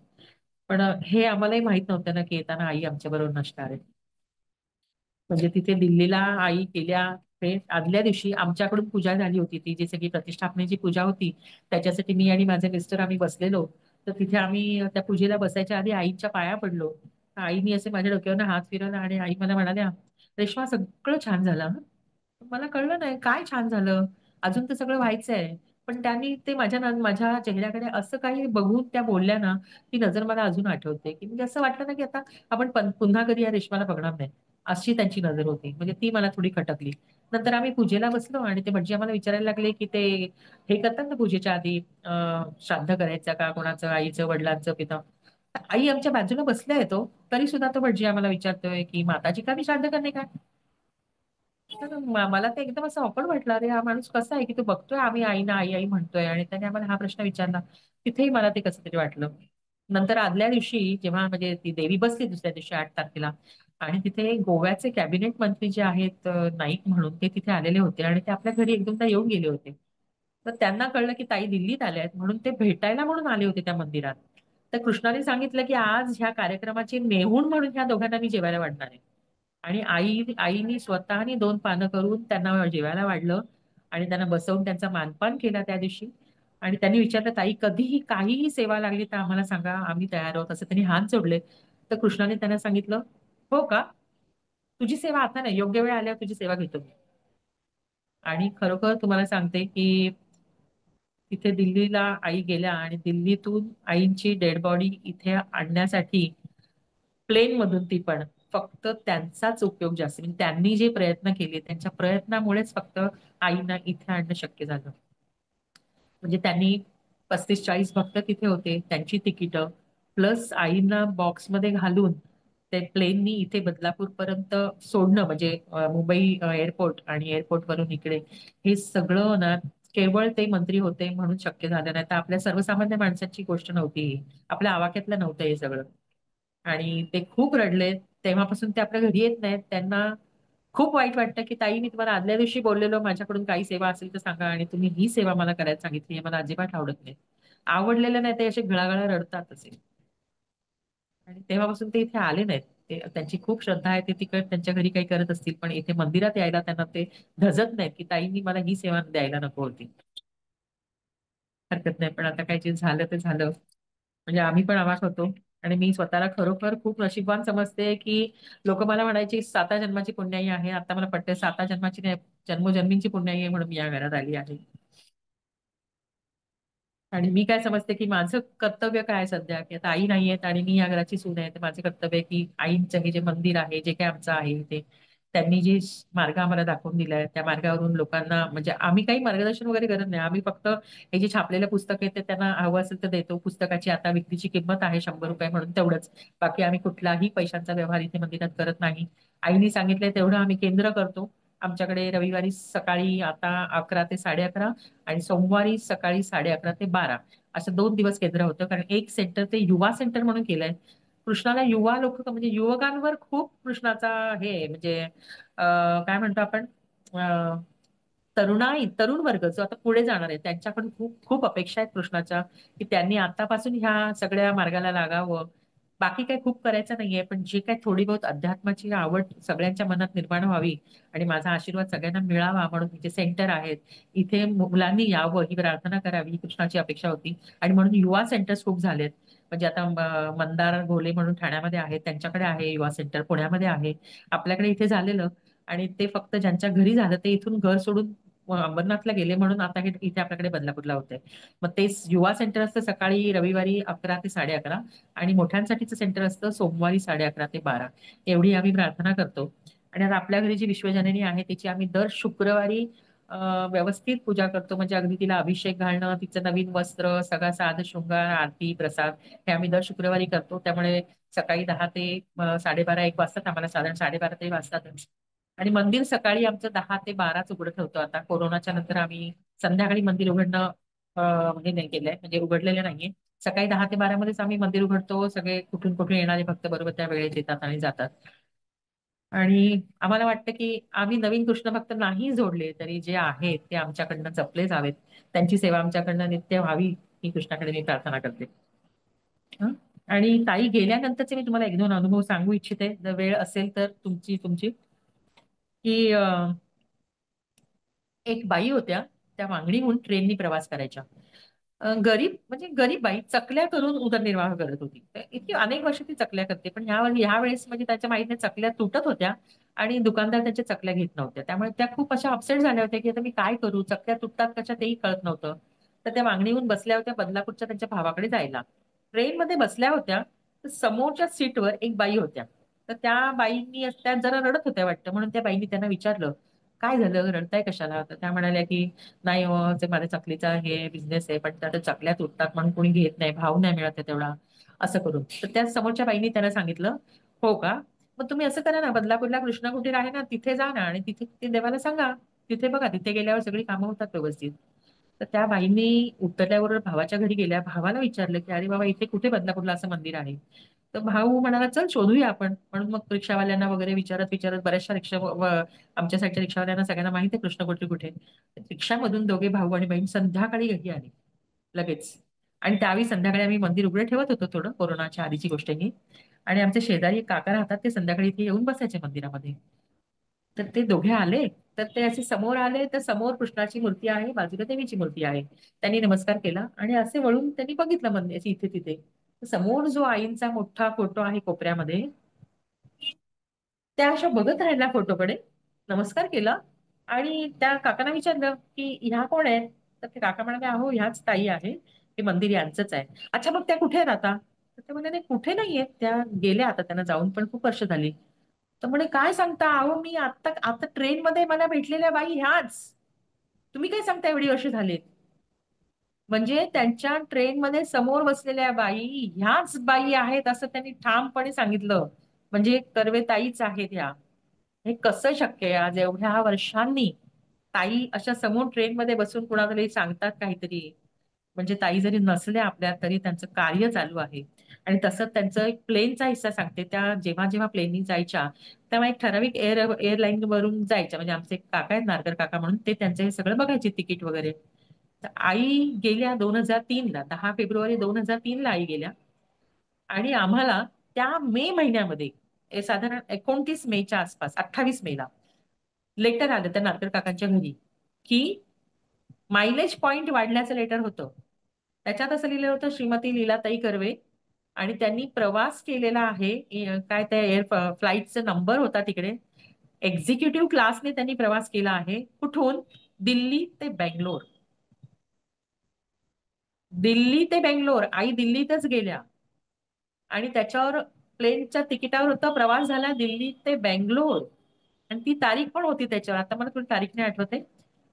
पण हे आम्हालाही माहित नव्हतं ना, की येताना आई आमच्या बरोबर नसणार आहे. म्हणजे तिथे दिल्लीला आई गेल्या हे आदल्या दिवशी आमच्याकडून पूजा झाली होती, ती जी सगळी प्रतिष्ठापनेची पूजा होती त्याच्यासाठी मी आणि माझे मिस्टर आम्ही बसलेलो. तर तिथे आम्ही त्या पूजेला बसायच्या आधी आईच्या पाया पडलो. आईनी असे माझ्या डोक्यावर हात फिरवला आणि आई मला म्हणाल्या, रेश्मा सगळं छान झालं हं." मला कळलं नाही काय छान झालं, अजून तर सगळं व्हायचंय. पण त्यांनी ते माझ्या चेहऱ्याकडे असं काही बघून त्या बोलल्या ना, ती नजर मला अजून आठवते, की म्हणजे असं वाटलं ना, की आता आपण पुन्हा कधी या रेश्माला बघणार नाही. अशी त्यांची नजर होती. म्हणजे ती मला थोडी खटकली. नंतर आम्ही पूजेला बसलो आणि ते भटजी आम्हाला विचारायला लागले, की ते हे करतात ना पूजेच्या आधी श्राद्ध करायचं का कोणाचं, आईचं, वडिलांचं, पिता. आई आमच्या बाजूला बसल्या येतो, तरी सुद्धा तो भटजी आम्हाला विचारतोय, की माताजी का मी श्राद्ध करणे काय? तर मला ते एकदम असं ऑकवर्ड वाटलं. अरे हा माणूस कसा आहे, की तो बघतोय आम्ही आईना आई आई म्हणतोय आणि त्याने आम्हाला हा प्रश्न विचारला. तिथेही मला ते कसं तरी वाटलं. नंतर आदल्या दिवशी जेव्हा म्हणजे ती देवी बसली दुसऱ्या दिवशी 8 तारखेला आणि तिथे गोव्याचे कॅबिनेट मंत्री जे आहेत नाईक म्हणून ते तिथे आलेले होते आणि ते आपल्या घरी एकदमदा येऊन गेले होते. तर त्यांना कळलं की ताई दिल्लीत आल्या आहेत म्हणून ते भेटायला म्हणून आले होते त्या मंदिरात. तर कृष्णाने सांगितलं की आज ह्या कार्यक्रमाची मेहूण म्हणून ह्या दोघांना मी जेवायला वाढणार आहे. आणि आईनी स्वतःनी 2 पानं करून त्यांना जेवायला वाढलं आणि त्यांना बसवून त्यांचा मानपान केला त्या दिवशी. आणि त्यांनी विचारलं, ताई कधीही काहीही सेवा लागली तर आम्हाला सांगा, आम्ही तयार आहोत. असं त्यांनी हात जोडले. तर कृष्णाने त्यांना सांगितलं, हो का? तुझी सेवा आता नाही, योग्य वेळ आल्यावर तुझी सेवा घेतो मी. आणि खरोखर तुम्हाला सांगते की तिथे दिल्लीला आई गेल्या आणि दिल्लीतून आईची डेड बॉडी इथे आणण्यासाठी प्लेन मधून ती पण फक्त त्यांचाच उपयोग जास्त म्हणजे त्यांनी जे प्रयत्न केले त्यांच्या प्रयत्नामुळेच फक्त आईना इथे आणणं शक्य झालं. म्हणजे त्यांनी 35-40 भक्त तिथे होते, त्यांची तिकीटं प्लस आईना बॉक्समध्ये घालून ते प्लेननी इथे बदलापूर पर्यंत सोडणं म्हणजे मुंबई एअरपोर्ट आणि एअरपोर्ट वरून इकडे हे सगळं ना केवळ ते मंत्री होते म्हणून शक्य झालं. नाही तर आपल्या सर्वसामान्य माणसाची गोष्ट नव्हती ही. आपल्या आवाक्यातलं नव्हतं हे सगळं. आणि ते खूप रडले. तेव्हापासून ते आपल्या घरी येत नाहीत. त्यांना खूप वाईट वाटतं, की ताई मी तुम्हाला आदल्या दिवशी बोललेलो माझ्याकडून काही सेवा असेल तर सांगा आणि तुम्ही ही सेवा मला करायला सांगितली हे मला अजिबात आवडत नाही. आवडलेलं नाही ते असे घळाघळा रडतात असे. आणि तेव्हापासून ते इथे आले नाहीत. ते त्यांची खूप श्रद्धा आहे. ते तिकडे त्यांच्या घरी काही करत असतील, पण इथे मंदिरात यायला त्यांना ते धजत नाहीत, की ताईंनी मला ही सेवा द्यायला नको होती. हरकत नाही, पण आता काय जे झालं ते झालं. म्हणजे आम्ही पण अवाक होतो. आणि मी स्वतःला खरोखर खूप नशीबवान समजते, की लोक मला म्हणायची 7 जन्माची पुण्याई आहे. आता मला पटते 7 जन्माची नाही, जन्मोजन्मींची पुण्याई आहे म्हणून मी या घरात आली आहे. आणि मी काय समजते, की माझं कर्तव्य काय आहे सध्या, की आता आई नाहीयेत आणि मी या घराची सून आहे. तर माझं कर्तव्य आहे, की आईंचं हे जे मंदिर आहे, जे काही आमचं आहे ते त्यांनी जे मार्ग आम्हाला दाखवून दिलाय, त्या मार्गावरून लोकांना म्हणजे आम्ही काही मार्गदर्शन वगैरे करत नाही. आम्ही फक्त हे जे छापलेलं पुस्तक आहे ते त्यांना हवं असेल तर देतो. पुस्तकाची आता विक्रीची किंमत आहे ₹100 म्हणून तेवढंच. बाकी आम्ही कुठलाही पैशांचा व्यवहार इथे मंदिरात करत नाही. आईनी सांगितलंय तेवढं आम्ही केंद्र करतो. आमच्याकडे रविवारी सकाळी आता 11 ते 11:30 आणि सोमवारी सकाळी 11:30 ते 12 असं 2 दिवस केंद्र होतं. कारण एक सेंटर ते युवा सेंटर म्हणून केलंय. कृष्णाला युवा लोक म्हणजे युवकांवर खूप कृष्णाचा हे आहे. म्हणजे काय म्हणतो आपण तरुण वर्ग जो आता पुढे जाणार आहे त्यांच्याकडून खूप खूप अपेक्षा आहेत कृष्णाच्या, की त्यांनी आतापासून ह्या सगळ्या मार्गाला लागावं. बाकी काही खूप करायचं नाहीये, पण जे काही थोडी बहुत अध्यात्माची आवड सगळ्यांच्या मनात निर्माण व्हावी आणि माझा आशीर्वाद सगळ्यांना मिळावा म्हणून जे सेंटर आहेत इथे मुलांनी यावं ही प्रार्थना करावी ही कृष्णाची अपेक्षा होती. आणि म्हणून युवा सेंटर्स खूप झालेत. म्हणजे आता मंदार घोले म्हणून ठाण्यामध्ये आहे, त्यांच्याकडे आहे युवा सेंटर, पुण्यामध्ये आहे, आपल्याकडे इथे झालेलं. आणि ते फक्त ज्यांच्या घरी झालं ते इथून घर सोडून अंबरनाथला गेले म्हणून आता हे इथे आपल्याकडे बदलापूरला होतंय. मग ते युवा सेंटर असतं सकाळी रविवारी 11 ते 11:30 आणि मोठ्यांसाठीचं सेंटर असतं सोमवारी 11:30 ते 12 एवढी आम्ही प्रार्थना करतो. आणि आता आपल्या घरी जी विश्वजननी आहे तिची आम्ही दर शुक्रवारी व्यवस्थित पूजा करतो. म्हणजे अगदी तिला अभिषेक घालणं, तिचं नवीन वस्त्र, सगळा साज शृंगार, आरती, प्रसाद हे आम्ही दर शुक्रवारी करतो. त्यामुळे सकाळी 10 ते 12:30 1 वाजतात आम्हाला, साधारण 12:30 तरी वाजतातच. आणि मंदिर सकाळी आमचं 10 ते 12च उघडं ठेवतो. आता कोरोनाच्या नंतर आम्ही संध्याकाळी मंदिर उघडणं हे नाही केलंय, म्हणजे उघडलेलं नाहीये. सकाळी 10 ते 12 मध्येच आम्ही मंदिर उघडतो. सगळे कुठून कुठून येणारे भक्त बरोबर त्या वेळेत येतात आणि जातात. आणि आम्हाला वाटतं, की आम्ही नवीन कृष्ण भक्त नाही जोडले तरी जे आहेत ते आमच्याकडनं जपले जावेत. त्यांची सेवा आमच्याकडनं नित्य व्हावी ही कृष्णाकडे मी प्रार्थना करते. हं? आणि ताई गेल्यानंतरचे मी तुम्हाला 1-2 अनुभव सांगू इच्छिते. जर वेळ असेल तर तुमची तुमची की एक बाई होत्या, त्या मांगणीहून ट्रेननी प्रवास करायच्या. गरीब म्हणजे गरीब बाई चकल्या करून उदरनिर्वाह करत होती. तर इतकी अनेक वर्ष ती चकल्या करते, पण ह्या वेळेस म्हणजे त्याच्या माहितीने चकल्या तुटत होत्या आणि दुकानदार त्याच्या चकल्या घेत नव्हत्या. त्यामुळे त्या खूप अशा अपसेट झाल्या होत्या, की आता मी काय करू? चकल्या तुटतात कशा तेही कळत नव्हतं. तर त्या मागणीहून बसल्या होत्या बदलापूरच्या त्यांच्या भावाकडे जायला. ट्रेनमध्ये बसल्या होत्या, तर समोरच्या सीटवर एक बाई होत्या. तर त्या बाईंनी त्या जरा रडत होत्या वाटतं, म्हणून त्या बाईंनी त्यांना विचारलं, काय झालं? रडताय कशाला? तर त्या म्हणाल्या, की नाही हो, ते माझ्या चकलीचा हे बिझनेस आहे, पण त्या चकल्या तुटतात म्हणून कोणी घेत नाही, भाव नाही मिळत आहे तेवढा, असं करून. तर त्या समोरच्या बाईंनी त्याला सांगितलं, हो का? मग तुम्ही असं करा ना, बदलापूरला कृष्ण कुटीर आहे ना, तिथे जा ना आणि तिथे ते देवाला सांगा. तिथे बघा, तिथे गेल्यावर सगळी कामं होतात व्यवस्थित. तर त्या बाईंनी उतरल्यावर भावाच्या घरी गेल्या. भावाला विचारलं, की अरे बाबा, इथे कुठे बदलापूरला असं मंदिर आहे? तर भाऊ म्हणाला, चल शोधूया आपण. म्हणून मग रिक्षावाल्यांना वगैरे विचारत विचारत बऱ्याचशा आमच्या साईडच्या रिक्षावाल्यांना सगळ्यांना माहिती आहे कृष्णकोटी कुठे. रिक्षामधून दोघे भाऊ आणि बहीण संध्याकाळी घरी आले लगेच. आणि त्यावेळी संध्याकाळी आम्ही मंदिर उघडे ठेवत होतो, थोडं कोरोनाच्या आधीची गोष्ट आहे ही. आणि आमचे शेजारी एक काका राहतात, ते संध्याकाळी इथे येऊन बसायचे मंदिरामध्ये. तर ते दोघे आले. तर ते असे समोर आले, तर समोर कृष्णाची मूर्ती आहे, बाजूला देवीची मूर्ती आहे. त्यांनी नमस्कार केला आणि असे वळून त्यांनी बघितलं मंदिर इथे तिथे. तर समोर जो आईंचा मोठा फोटो आहे कोपऱ्यामध्ये, त्या अशा बघत राहिल्या फोटोकडे, नमस्कार केला आणि त्या काकांना विचारलं, की ह्या कोण आहेत? तर ते काका म्हणाले, अहो ह्याच ताई आहे, हे मंदिर यांचंच आहे. अच्छा, मग त्या कुठे आहेत आता? तर ते म्हणाले, कुठे नाहीयेत, त्या गेल्या आता, त्यांना जाऊन पण खूप वर्ष झाली. तर म्हणे, काय सांगता? अहो मी आता आता ट्रेनमध्ये मला भेटलेल्या बाई ह्याच. तुम्ही काय सांगता, एवढी वर्ष झालीत? म्हणजे त्यांच्या ट्रेनमध्ये समोर बसलेल्या बाई ह्याच बाई आहेत असं त्यांनी ठामपणे सांगितलं. म्हणजे कर्वे ताईच आहेत ह्या. हे कसं शक्य आहे आज एवढ्या वर्षांनी ताई अशा समोर ट्रेनमध्ये बसून कुणाला तरी सांगतात काहीतरी. म्हणजे ताई जरी नसल्या आपल्या तरी त्यांचं कार्य चालू आहे. आणि तसंच त्यांचं एक प्लेनचा हिस्सा सांगते. त्या जेव्हा जेव्हा प्लेननी जायच्या तेव्हा एक ठराविक एअरलाईन वरून जायच्या. म्हणजे आमचे एक काका आहेत नारकर काका म्हणून, ते त्यांचं हे सगळं बघायचे तिकीट वगैरे. तर आई गेल्या 2003ला, 10 फेब्रुवारी 2003ला आई गेल्या. आणि आम्हाला त्या मे महिन्यामध्ये साधारण 29 मेच्या आसपास, 28 मेला लेटर आलं त्या नारकर काकांच्या घरी, की मायलेज पॉइंट वाढल्याचं लेटर होतं. त्याच्यात असं लिहिलं होतं, श्रीमती लीलाताई कर्वे, आणि त्यांनी प्रवास केलेला आहे. काय त्या फ्लाईटचा नंबर होता तिकडे. एक्झिक्युटिव्ह क्लासने त्यांनी प्रवास केला आहे. कुठून? दिल्ली ते बेंगलोर. दिल्ली ते बेंगलोर, आई दिल्लीतच गेल्या. आणि त्याच्यावर प्लेनच्या तिकिटावर होता, प्रवास झाला दिल्ली ते बेंगलोर. आणि ती तारीख पण होती त्याच्यावर. आता मला थोडी तारीख नाही आठवते.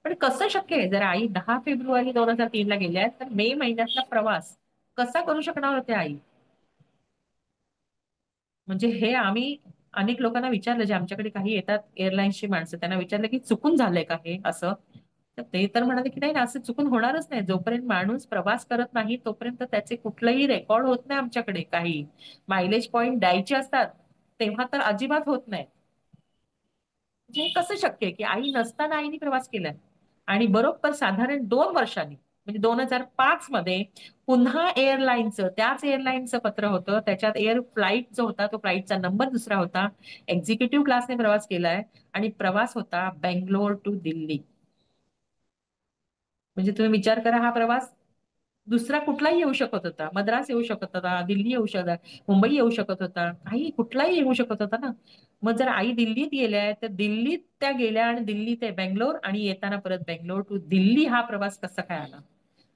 पण कसं शक्य आहे? जर आई 10 फेब्रुवारी 2003ला गेल्या, तर मे महिन्यातला प्रवास कसा करू शकणार होते आई? म्हणजे हे आम्ही अनेक लोकांना विचारलं, जे आमच्याकडे काही येतात एअरलाईन्सची माणसं, त्यांना विचारलं, की चुकून झालंय का हे असं? तर ते तर म्हणाले, की नाही ना, असं चुकून होणारच नाही. जोपर्यंत माणूस प्रवास करत नाही तोपर्यंत त्याचे कुठलंही रेकॉर्ड होत नाही आमच्याकडे काही. मायलेज पॉइंट द्यायचे असतात तेव्हा तर अजिबात होत नाही. म्हणजे हे कसं शक्य आहे, की आई नसताना आईने प्रवास केलाय? आणि बरोबर साधारण 2 वर्षांनी, म्हणजे 2005 मध्ये पुन्हा एअरलाईनचं, त्याच एअरलाईनचं पत्र होतं. त्याच्यात एअर फ्लाईट जो होता, तो फ्लाईटचा नंबर दुसरा होता. एक्झिक्युटिव्ह क्लासने प्रवास केलाय आणि प्रवास होता बेंगलोर टू दिल्ली. म्हणजे तुम्ही विचार करा, हा प्रवास दुसरा कुठलाही येऊ शकत होता. मद्रास येऊ शकत होता, दिल्ली येऊ शकत, मुंबई येऊ शकत होता, काही कुठलाही येऊ शकत होता ना. मग जर आई दिल्लीत गेल्या, तर दिल्लीत त्या गेल्या आणि दिल्ली ते बेंगलोर, आणि येताना परत बेंगलोर टू दिल्ली हा प्रवास कसा काय आला?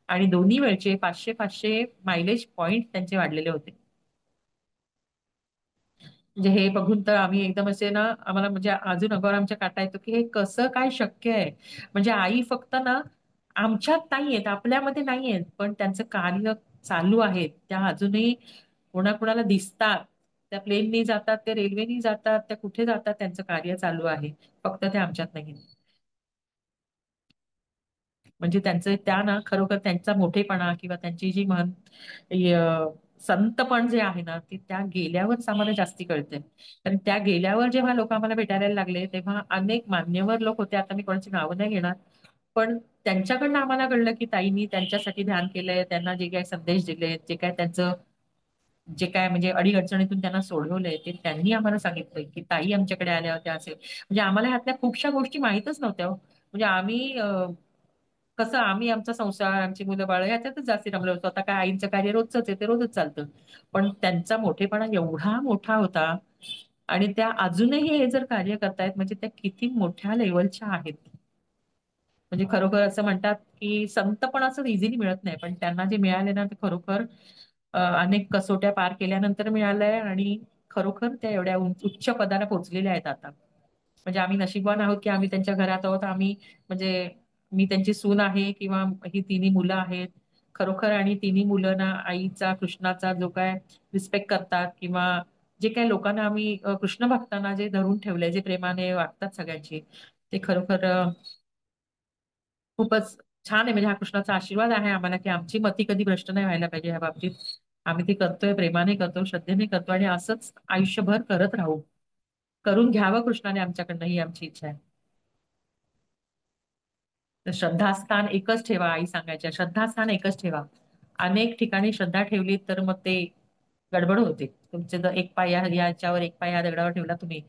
आणि दोन्ही वेळचे 500-500 मायलेज पॉइंट त्यांचे वाढलेले होते. म्हणजे हे बघून तर आम्ही एकदम असे ना, आम्हाला म्हणजे अजून अगोदर आमच्या काटा येतो, की हे कसं काय शक्य आहे? म्हणजे आई फक्त ना आमच्यात नाहीयेत, आपल्यामध्ये नाहीयेत, पण त्यांचं कार्य चालू आहे. त्या अजूनही कोणाकोणाला दिसतात. त्या प्लेननी जातात, त्या रेल्वेनी जातात, त्या कुठे जातात, त्यांचं कार्य चालू आहे. फक्त ते आमच्यात नाही. म्हणजे त्यांचं त्या ना, खरोखर त्यांचा मोठेपणा किंवा त्यांची जी संतपण जे आहे ना, ते त्या गेल्यावरच आम्हाला जास्ती कळते. कारण त्या गेल्यावर जेव्हा लोक आम्हाला भेटायला लागले, तेव्हा अनेक मान्यवर लोक होते. आता मी कोणाची नावं नाही घेणार, पण त्यांच्याकडनं आम्हाला कळलं, की ताईंनी त्यांच्यासाठी ध्यान केलंय, त्यांना जे काही संदेश दिले, जे काय त्यांचं, जे काय म्हणजे अडीअडचणीतून त्यांना सोडवलंय, ते त्यांनी आम्हाला सांगितलंय, की ताई आमच्याकडे आल्या होत्या असे. म्हणजे आम्हाला ह्यातल्या खूपशा गोष्टी माहीतच नव्हत्या हो. म्हणजे आम्ही कसं आम्ही आमचा संसार, आमची मुलं बाळ ह्याच्यातच जास्ती रमलो होतो. आता काय आईंचं कार्य रोजच आहे, ते रोजच चालतं. पण त्यांचा मोठेपणा एवढा मोठा होता आणि त्या अजूनही हे जर कार्य करतायत म्हणजे त्या किती मोठ्या लेवलच्या आहेत. म्हणजे खरोखर असं म्हणतात की संत पण असं इझिली मिळत नाही, पण त्यांना जे मिळाले ना ते खरोखर अनेक कसोट्या पार केल्यानंतर मिळालंय आणि खरोखर त्या एवढ्या उच्च पदाला पोहोचलेल्या आहेत आता. म्हणजे आम्ही नशीबवान आहोत की आम्ही त्यांच्या घरात आहोत. आम्ही म्हणजे मी त्यांची सून आहे किंवा ही तिन्ही मुलं आहेत खरोखर. आणि तिन्ही मुलं ना आईचा, कृष्णाचा जो काय रिस्पेक्ट करतात किंवा जे काही लोकांना आम्ही कृष्ण भक्तांना जे धरून ठेवलंय, जे प्रेमाने वागतात सगळ्यांची, ते खरोखर खूपच छान आहे. म्हणजे हा कृष्णाचा आशीर्वाद आहे आम्हाला की आमची मती कधी भ्रष्ट नाही व्हायला पाहिजे ह्या बाबतीत. आम्ही ते करतोय, प्रेमाने करतो, श्रद्धेने करतो आणि असंच आयुष्यभर करत राहू. करून घ्यावं कृष्णाने आमच्याकडनं, ही आमची इच्छा आहे. तर श्रद्धास्थान एकच ठेवा, आई सांगायच्या, श्रद्धास्थान एकच ठेवा. अनेक ठिकाणी श्रद्धा ठेवली तर मग ते गडबड होते. तुमचे जर एक पाय याच्यावर, एक पाय या दगडावर ठेवला तुम्ही,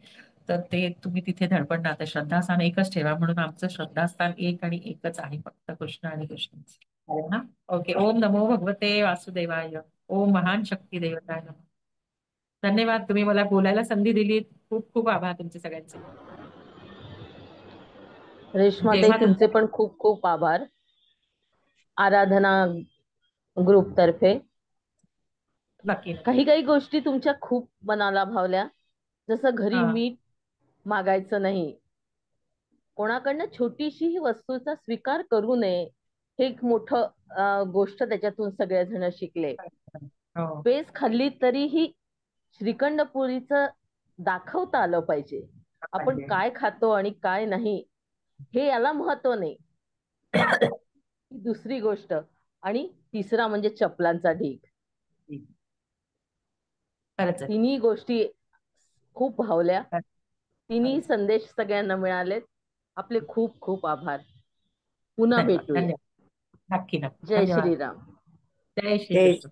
तर ते तुम्ही तिथे धडपडणार. तर श्रद्धास्थान एकच ठेवा. म्हणून आमचं श्रद्धास्थान एक आणि एकच आहे, फक्त कृष्ण आणि कृष्ण. चालेल ना? ओके. ओम नमो भगवते वासुदेवाय. ओम महान शक्ती देवताय नमः. धन्यवाद, तुम्ही मला बोलायला संधी दिली. खूप खूप आभार तुमचे सगळ्यांचे. रेश्माताई जेव्हा तुमचे तुमच्या पण खूप खूप आभार आराधना ग्रुप तर्फे. नक्की काही काही गोष्टी तुमच्या खूप मनाला भावल्या. जसं घरी हा मीठ मागायचं नाही, कोणाकडनं छोटीशी ही वस्तूचा स्वीकार करू नये, हे एक मोठं गोष्ट त्याच्यातून सगळेजण शिकले. हो पेज खाल्ली तरीही श्रीखंडपुरीचं दाखवता आलं पाहिजे. आपण पाहिजे. काय खातो आणि काय नाही हे याला महत्व नाही. ही दुसरी गोष्ट. आणि तिसरा म्हणजे चपलांचा ढीग. खरंच आहे. तिन्ही गोष्टी खूप भावल्या. तिन्ही खरंच. संदेश सगळ्यांना मिळालेत. आपले खूप खूप आभार. पुन्हा धन्यवाद भेटूया. धन्यवाद. नक्की नक्की. जय धन्यवाद. श्रीराम. जय श्री जय कृष्ण.